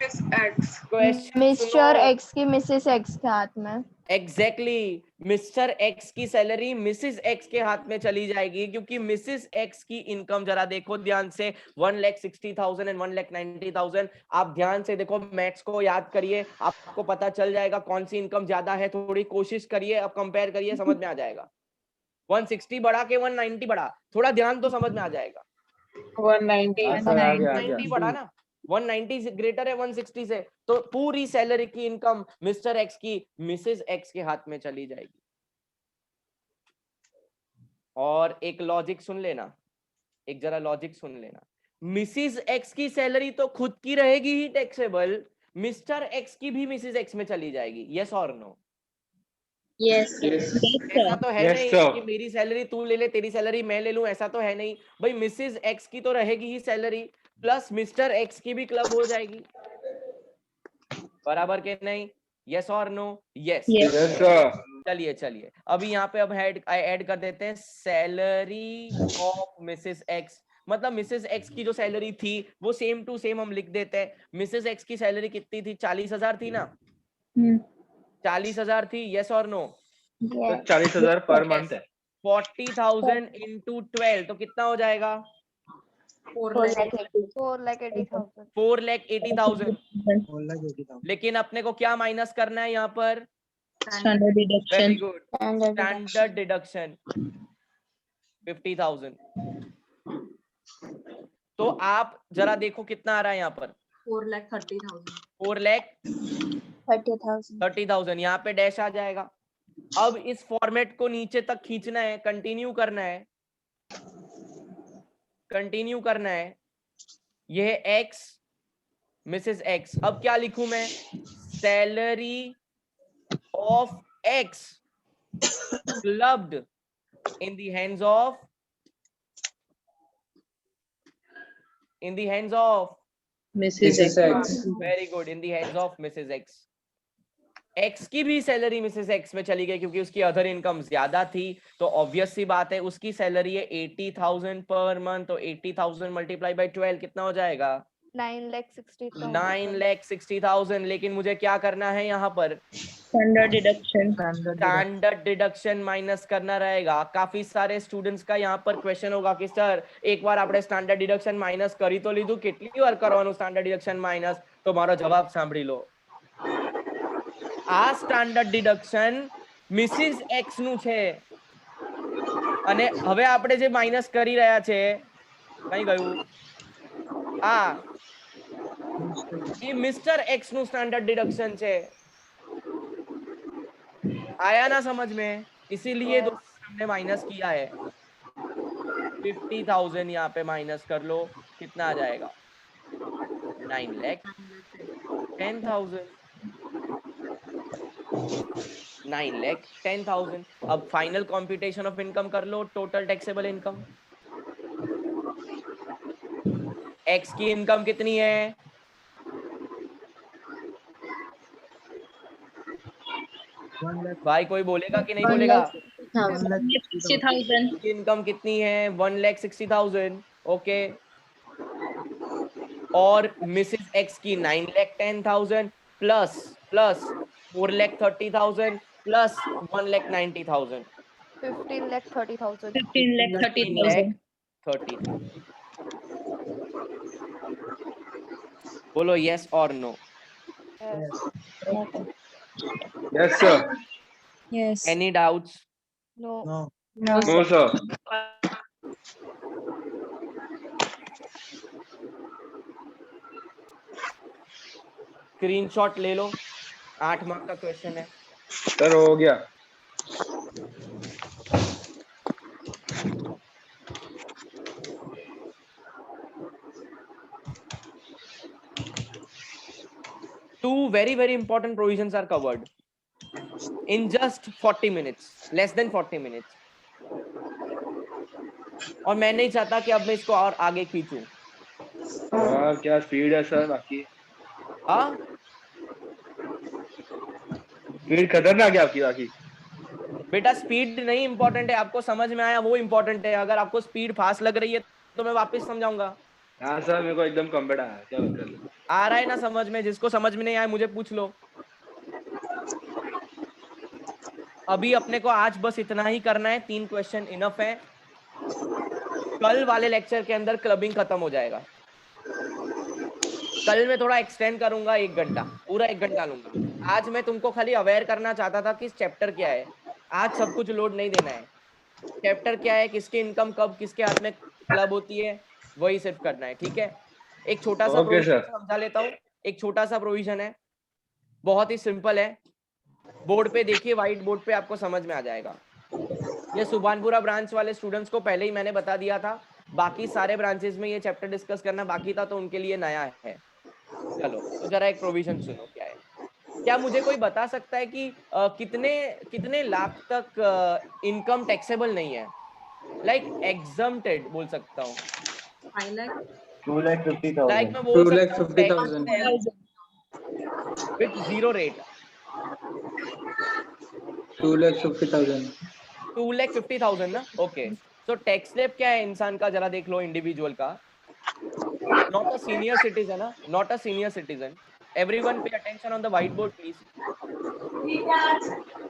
Speaker 1: क्वेश्चन
Speaker 7: मिस्टर एक्स की मिसेस एक्स के हाथ में.
Speaker 1: एग्जैक्टली, मिस्टर एक्स की सैलरी मिसेस एक्स के हाथ में चली जाएगी क्योंकि मिसेस एक्स की इनकम जरा देखो ध्यान से, 1,60,000 एंड 1,90,000. आप ध्यान से देखो, मैथ्स को याद करिए, आपको पता चल जाएगा कौन सी इनकम ज्यादा है. थोड़ी कोशिश करिए, अब कंपेयर करिए, समझ में आ जाएगा. 160 बढ़ा के 190 बढ़ा, थोड़ा ध्यान तो समझ में आ जाएगा.
Speaker 4: 190.
Speaker 3: हाँ सर, आ गया
Speaker 1: 190 बढ़ा ना, 190 ग्रेटर है 160 से, तो पूरी सैलरी की इनकम मिस्टर एक्स की मिसेस एक्स के हाथ में चली जाएगी. और एक लॉजिक सुन लेना, एक जरा लॉजिक सुन लेना. मिसेस एक्स की सैलरी तो खुद की रहेगी ही टैक्सेबल, मिस्टर एक्स की भी मिसेस एक्स में चली जाएगी. यस और नो?
Speaker 4: Yes.
Speaker 2: Yes.
Speaker 1: ऐसा तो है
Speaker 3: Yes,
Speaker 1: नहीं
Speaker 3: sir.
Speaker 1: कि मेरी सैलरी तू ले ले, तेरी सैलरी मैं ले लूं, ऐसा तो है नहीं भाई. मिसेस एक्स की तो रहेगी ही सैलरी, प्लस मिस्टर एक्स की भी क्लब हो जाएगी. बराबर के नहीं? यस और no? Yes.
Speaker 4: Yes.
Speaker 3: Yes sir.
Speaker 1: चलिए चलिए, अभी यहाँ पे अब ऐड कर देते हैं सैलरी ऑफ मिसेस एक्स. मतलब मिसेस एक्स की जो सैलरी थी वो सेम टू सेम हम लिख देते हैं. मिसेस एक्स की सैलरी कितनी थी? 40,000 थी ना? 40,000 थी. यस और नो?
Speaker 3: तो 40,000 पर मंथ है.
Speaker 1: 40,000 इंटू 12 तो कितना हो जाएगा?
Speaker 7: 4,80,000
Speaker 1: 4,80,000.
Speaker 6: 4,80,000.
Speaker 1: लेकिन अपने को क्या माइनस करना है यहाँ पर?
Speaker 4: Standard deduction.
Speaker 1: Very good, standard deduction 50,000. तो आप जरा देखो कितना आ रहा है यहाँ पर? 4,30,000. यहाँ पे डैश आ जाएगा. अब इस फॉर्मेट को नीचे तक खींचना है, कंटिन्यू करना है, कंटिन्यू करना है. यह एक्स मिसेस एक्स. अब क्या लिखूं मैं? Salary of x clubbed in the hands of
Speaker 4: Mrs.
Speaker 2: Mrs.
Speaker 4: X.
Speaker 2: X.
Speaker 1: very good, in the hands of Mrs. X. X की भी सैलरी मिसेस एक्स में चली गई क्योंकि उसकी अदर इनकम ज्यादा थी, तो ऑब्वियस सी बात है उसकी सैलरी है 80,000 पर मंथ. तो 80,000 मल्टीप्लाई बाय 12 कितना हो जाएगा? 9,60,000. लेकिन मुझे क्या करना है यहाँ पर?
Speaker 4: Standard deduction.
Speaker 1: Standard deduction minus करना रहेगा. काफी सारे स्टूडेंट्स का यहाँ पर क्वेश्चन होगा कि सर एक बार આપણે સ્ટાન્ડર્ડ ડિડક્શન માઇનસ કરી તો લીધું, કેટલી વાર કરવાનું સ્ટાન્ડર્ડ ડિડક્શન માઇનસ? તો મારો જવાબ સાંભળી લો. આ સ્ટાન્ડર્ડ ડિડક્શન મિસિસ એક્સ નું છે અને હવે આપણે જે માઇનસ કરી રહ્યા છે, કઈ ગયું? આ એ મિસ્ટર એક્સ નું સ્ટાન્ડર્ડ ડિડક્શન છે. आया ना समझ में? इसीलिए हमने माइनस किया है. 50,000 यहाँ पे माइनस कर लो, कितना आ जाएगा? 9,10,000. 9,10,000. अब फाइनल कॉम्प्यूटेशन ऑफ इनकम कर लो, टोटल टैक्सेबल इनकम. एक्स की इनकम कितनी है? भाई कोई बोलेगा कि नहीं बोलेगा?
Speaker 4: 60,000.
Speaker 1: इनकम कितनी है? 1,60,000. ओके. और मिसेस एक्स की 9,10,000 प्लस 4,30,000 प्लस 1,90,000.
Speaker 7: 15,30,000.
Speaker 4: 15,30,000.
Speaker 1: 30,000. बोलो यस और no?
Speaker 3: Yes sir.
Speaker 4: Yes.
Speaker 1: Any doubts?
Speaker 7: No.
Speaker 6: No.
Speaker 4: No.
Speaker 3: No sir.
Speaker 1: Screenshot ले लो, 8 मार्क का क्वेश्चन है.
Speaker 3: सर हो गया.
Speaker 1: two very important provisions are covered in just 40 minutes, less than 40 minutes. और मैं नहीं चाहता कि अब मैं इसको और आगे खींचूं.
Speaker 3: क्या स्पीड है सर बाकी.
Speaker 1: हाँ,
Speaker 3: स्पीड खतरनाक है आपकी बाकी.
Speaker 1: बेटा स्पीड नहीं इंपॉर्टेंट है, आपको समझ में आया वो इंपॉर्टेंट है. अगर आपको स्पीड फास्ट लग रही है तो मैं वापस समझाऊंगा.
Speaker 3: हाँ सर मेरे को एकदम कम्फर्ट आया. क्या बात कर रहे हो?
Speaker 1: आ रहा है ना समझ में? जिसको समझ में नहीं आया मुझे पूछ लो. अभी अपने को आज बस इतना ही करना है. 3 क्वेश्चन इनफ है. कल वाले लेक्चर के अंदर क्लबिंग खत्म हो जाएगा. कल मैं थोड़ा एक्सटेंड करूंगा, 1 घंटा, पूरा 1 घंटा लूंगा. आज मैं तुमको खाली अवेयर करना चाहता था कि चैप्टर क्या है. आज सब कुछ लोड नहीं देना है. चैप्टर क्या है, किसकी इनकम कब किसके हाथ में क्लब होती है, वही सिर्फ करना है. ठीक है. एक छोटा सा
Speaker 3: Okay,
Speaker 1: प्रोविजन
Speaker 3: sir.
Speaker 1: समझा लेता हूँ. एक छोटा सा प्रोविजन है, बहुत ही सिंपल है. बोर्ड पे देखिए, व्हाइट बोर्ड पे आपको समझ में आ जाएगा. ये सुभानपुरा ब्रांच वाले स्टूडेंट्स को पहले ही मैंने बता दिया था. बाकी सारे ब्रांचेस में ये चैप्टर डिस्कस करना बाकी था, तो उनके लिए नया है. चलो तो जरा एक प्रोविजन सुनो क्या है. क्या मुझे कोई बता सकता है कि कितने लाख तक इनकम टैक्सेबल नहीं है, लाइक एग्जम्प्टेड बोल सकता हूँ.
Speaker 6: 2,50,000.
Speaker 1: लाइक मैं बोल सकता हूँ
Speaker 6: 2,50,000.
Speaker 1: With 0 rate.
Speaker 6: 2,50,000.
Speaker 1: 2,50,000 ना. ओके. सो टैक्स स्लैब क्या है इंसान का, जरा देख लो इंडिविजुअल का. Not a senior citizen, not a senior citizen. Everyone pay attention on the white board please.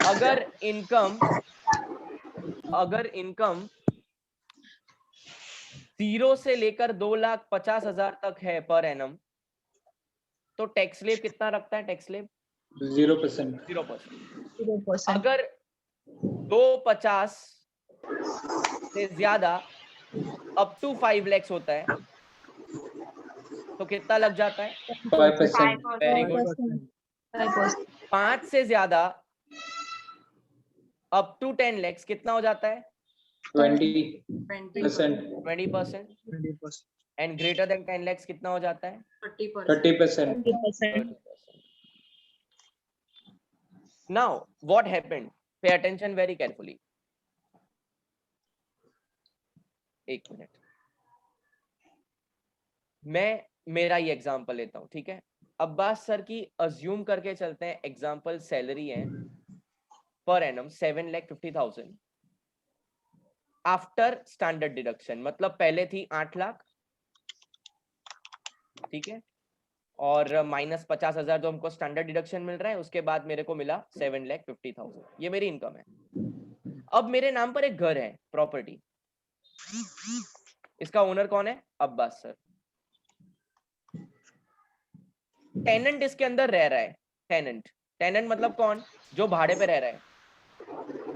Speaker 1: अगर इनकम 0 से लेकर 2,50,000 तक है पर एनम, तो टैक्स स्लैब कितना रखता है? Tax slab
Speaker 6: 0%.
Speaker 1: 0%.
Speaker 4: 0%.
Speaker 1: अगर 250 से ज्यादा अप टू 5 lakhs होता है तो कितना लग जाता है?
Speaker 6: 5%.
Speaker 1: Very good.
Speaker 4: 5%.
Speaker 1: 5 से ज्यादा अप टू 10 lakhs कितना हो जाता है?
Speaker 6: 20%.
Speaker 1: 20%.
Speaker 6: 20%.
Speaker 1: एंड ग्रेटर देन 10 lakhs कितना हो जाता है?
Speaker 6: 30%.
Speaker 4: 30%.
Speaker 1: Now what happened? Pay attention very carefully. एक मिनट, मैं मेरा ये एग्जांपल लेता हूं. ठीक है. अब्बास सर की अज्यूम करके चलते हैं. एग्जांपल सैलरी है per annum 7,50,000 after standard deduction. मतलब पहले थी 8 लाख. ठीक है. और माइनस 50,000 जो हमको स्टैंडर्ड डिडक्शन मिल रहा है, उसके बाद मेरे को मिला 7,50,000. ये मेरी इनकम है. अब मेरे नाम पर एक घर है, प्रॉपर्टी. इसका ओनर कौन है? अब्बास सर. टेनेंट इसके अंदर रह रहा है. टेनेंट मतलब कौन? जो भाड़े पे रह रहा है.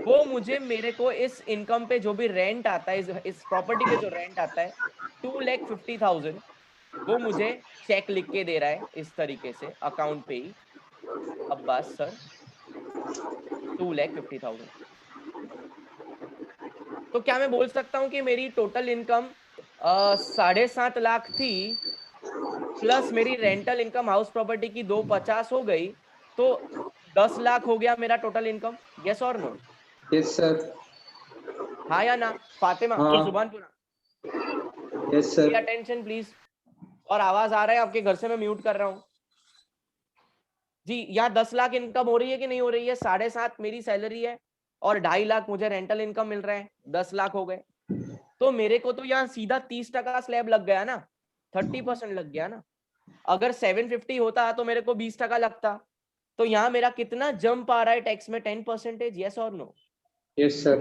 Speaker 1: वो मुझे मेरे को इस इनकम पे जो भी रेंट आता है, इस प्रॉपर्टी पे जो रेंट आता है 2,50,000, वो मुझे चेक लिख के दे रहा है इस तरीके से अकाउंट पे ही. अब्बास सर 2,50,000. तो क्या मैं बोल सकता हूं कि मेरी टोटल इनकम 7.5 लाख थी, प्लस मेरी रेंटल इनकम हाउस प्रॉपर्टी की 250 हो गई, तो 10 लाख हो गया मेरा टोटल इनकम? यस और नो?
Speaker 6: Yes, sir.
Speaker 1: हाँ या ना? फातिमा
Speaker 6: हाँ.
Speaker 1: Subhanpura,
Speaker 6: Yes, sir.
Speaker 1: Attention please. और आवाज आ रहा है आपके घर से? मैं म्यूट कर रहा हूँ जी. यहाँ 10 लाख इनकम हो रही है कि नहीं हो रही है? 7.5 मेरी सैलरी है और 2.5 लाख मुझे रेंटल इनकम मिल रहा है. 10 लाख हो गए. तो मेरे को तो यहाँ सीधा 30% स्लैब लग गया ना, 30% लग गया ना. अगर 750 होता तो मेरे को 20% लगता. तो यहाँ मेरा कितना जंप आ रहा है टैक्स में? 10%. यस और नो?
Speaker 6: Yes, sir.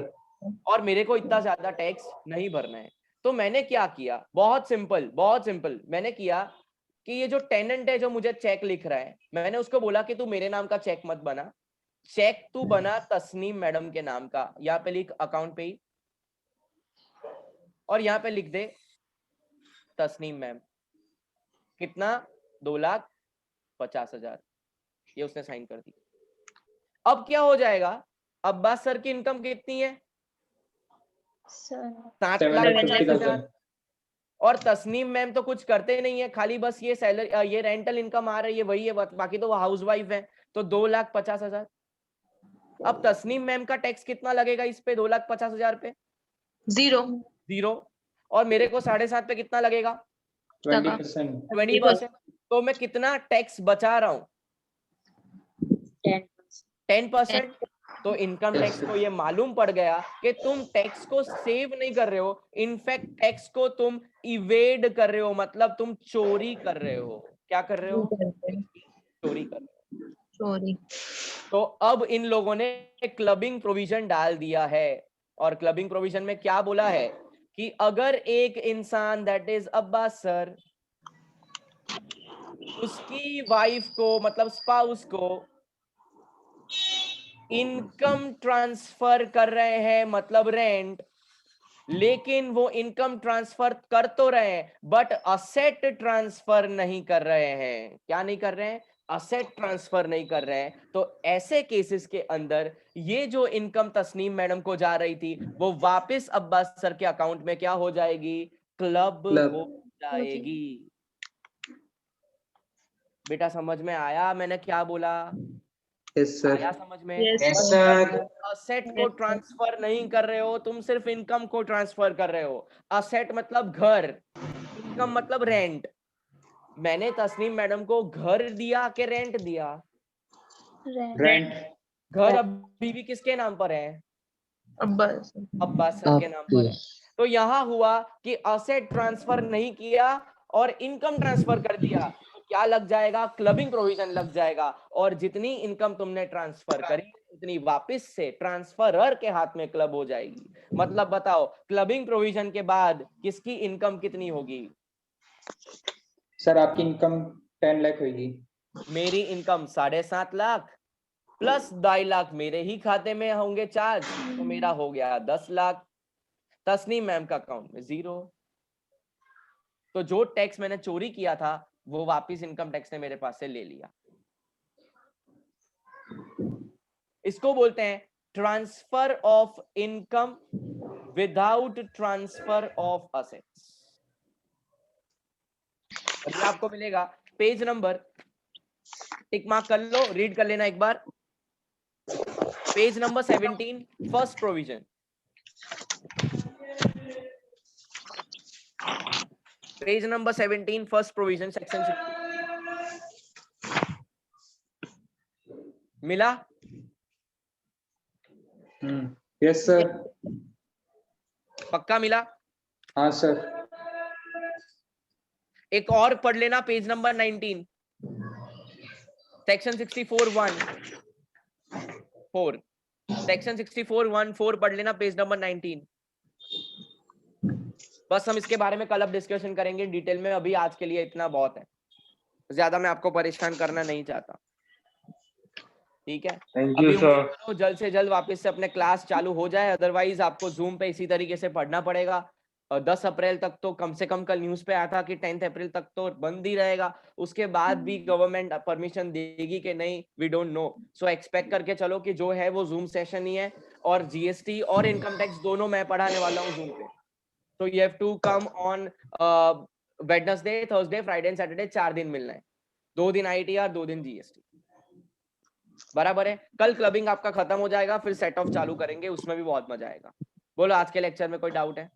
Speaker 1: और मेरे को इतना ज्यादा टैक्स नहीं भरना है. तो मैंने क्या किया? बहुत सिंपल. मैंने किया कि ये जो टेनेंट है जो मुझे चेक लिख रहा है, मैंने उसको बोला कि तू मेरे नाम का चेक मत बना, चेक तू बना तस्नीम मैडम के नाम का. यहाँ पे लिख अकाउंट पे ही, और यहाँ पे लिख दे तस्नीम मैम. कितना? 2,50,000. ये उसने साइन कर दी. अब क्या हो जाएगा? अब्बास सर की इनकम कितनी है? 7,50,000. और तस्नीम मैम तो कुछ करते नहीं है, खाली बस ये सैलरी ये रेंटल इनकम आ रही है वही है, बाकी तो वो हाउसवाइफ है, तो 2,50,000। अब तस्नीम मैम का टैक्स कितना लगेगा इस पे 2,50,000 पे? 0। और मेरे को 7.5 पे कितना लगेगा?
Speaker 6: 20%.
Speaker 1: 20%। तो मैं कितना टैक्स बचा रहा हूँ? 10%। तो इनकम टैक्स को ये मालूम पड़ गया कि तुम टैक्स को सेव नहीं कर रहे हो, इनफैक्ट टैक्स को तुम इवेड कर रहे हो, मतलब तुम चोरी कर रहे हो। क्या कर रहे हो? चोरी कर रहे हो।
Speaker 4: चोरी।
Speaker 1: तो अब इन लोगों ने क्लबिंग प्रोविजन डाल दिया है, और क्लबिंग प्रोविजन में क्या बोला है कि अगर एक इंसान दैट इज अब्बास सर उसकी वाइफ को मतलब स्पाउस को इनकम ट्रांसफर कर रहे हैं मतलब रेंट, लेकिन वो इनकम ट्रांसफर कर तो रहे हैं बट असेट ट्रांसफर नहीं कर रहे हैं। क्या नहीं कर रहे हैं? असेट ट्रांसफर नहीं कर रहे हैं। तो ऐसे केसेस के अंदर ये जो इनकम तस्नीम मैडम को जा रही थी वो वापस अब्बास सर के अकाउंट में क्या हो जाएगी? क्लब हो जाएगी। बेटा समझ में आया मैंने क्या बोला?
Speaker 6: Yes, sir.
Speaker 1: आया समझ में?
Speaker 4: Yes,
Speaker 2: Yes,
Speaker 4: sir.
Speaker 2: sir.
Speaker 1: Asset को ट्रांसफर नहीं कर रहे हो तुम, सिर्फ इनकम को ट्रांसफर कर रहे हो। असेट मतलब घर, इनकम मतलब रेंट। मैंने तस्नीम मैडम को घर दिया कि रेंट दिया?
Speaker 6: Rent.
Speaker 1: घर अभी भी किसके नाम पर है?
Speaker 4: अब्बास।
Speaker 1: अब्बास सर के नाम पर है। तो यहाँ हुआ कि असेट ट्रांसफर नहीं किया और इनकम ट्रांसफर कर दिया, तो क्या लग जाएगा? क्लबिंग प्रोविजन लग जाएगा, और जितनी इनकम तुमने ट्रांसफर करी उतनी वापस से ट्रांसफरर के हाथ में क्लब हो जाएगी। मतलब बताओ क्लबिंग प्रोविजन के बाद किसकी इनकम कितनी होगी?
Speaker 6: सर आपकी इनकम 10 लाख होगी।
Speaker 1: मेरी इनकम 7.5 लाख प्लस 2.5 लाख मेरे ही खाते में होंगे चार्ज, तो मेरा हो गया 10 लाख। तस्नीम मैम का अकाउंट में 0। तो जो टैक्स मैंने चोरी किया था वो वापस इनकम टैक्स ने मेरे पास से ले लिया। इसको बोलते हैं transfer of income without transfer of assets. और ये आपको मिलेगा पेज नंबर, टिक मार्क कर लो, रीड कर लेना एक बार। Page number 17, first provision. Page number 17, first provision, section 6। मिला?
Speaker 6: Yes, sir.
Speaker 1: पक्का मिला?
Speaker 6: हाँ सर।
Speaker 1: एक और पढ़ लेना, पेज नंबर 19, सेक्शन 64(1)(4), सेक्शन 64(1)(4) पढ़ लेना, पेज नंबर 19। बस हम इसके बारे में कल अब डिस्कशन करेंगे डिटेल में, अभी आज के लिए इतना बहुत है, ज्यादा मैं आपको परेशान करना नहीं चाहता। ठीक है,
Speaker 3: थैंक यू
Speaker 1: अभी
Speaker 3: सर।
Speaker 1: तो जल्द से जल्द वापस से अपने क्लास चालू हो जाए, अदरवाइज आपको जूम पे इसी तरीके से पढ़ना पड़ेगा। 10 अप्रैल तक तो कम से कम, कल न्यूज पे आया था कि 10 अप्रैल तक तो बंद ही रहेगा, उसके बाद भी गवर्नमेंट परमिशन देगी कि नहीं, we don't know. So expect करके चलो कि जो है वो जूम सेशन ही है, और जीएसटी और इनकम टैक्स दोनों मैं पढ़ाने वाला हूँ जूम पे। तो you have to come on Wednesday, Thursday, Friday and Saturday, 4 दिन मिलना है, 2 दिन आईटीआर, 2 दिन जीएसटी। बराबर है? कल क्लबिंग आपका खत्म हो जाएगा, फिर सेट ऑफ चालू करेंगे, उसमें भी बहुत मजा आएगा। बोलो आज के लेक्चर में कोई डाउट है?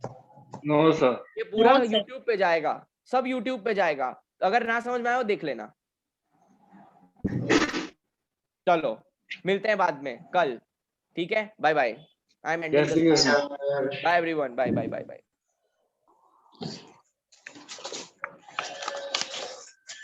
Speaker 3: No sir.
Speaker 1: ये पूरा
Speaker 4: No, sir.
Speaker 1: यूट्यूब पे जाएगा, सब यूट्यूब पे जाएगा, अगर ना समझ में आए देख लेना। चलो मिलते हैं बाद में कल, ठीक है? Bye bye. I am ending.
Speaker 3: Yes,
Speaker 2: Sir.
Speaker 1: Bye everyone, bye bye bye bye.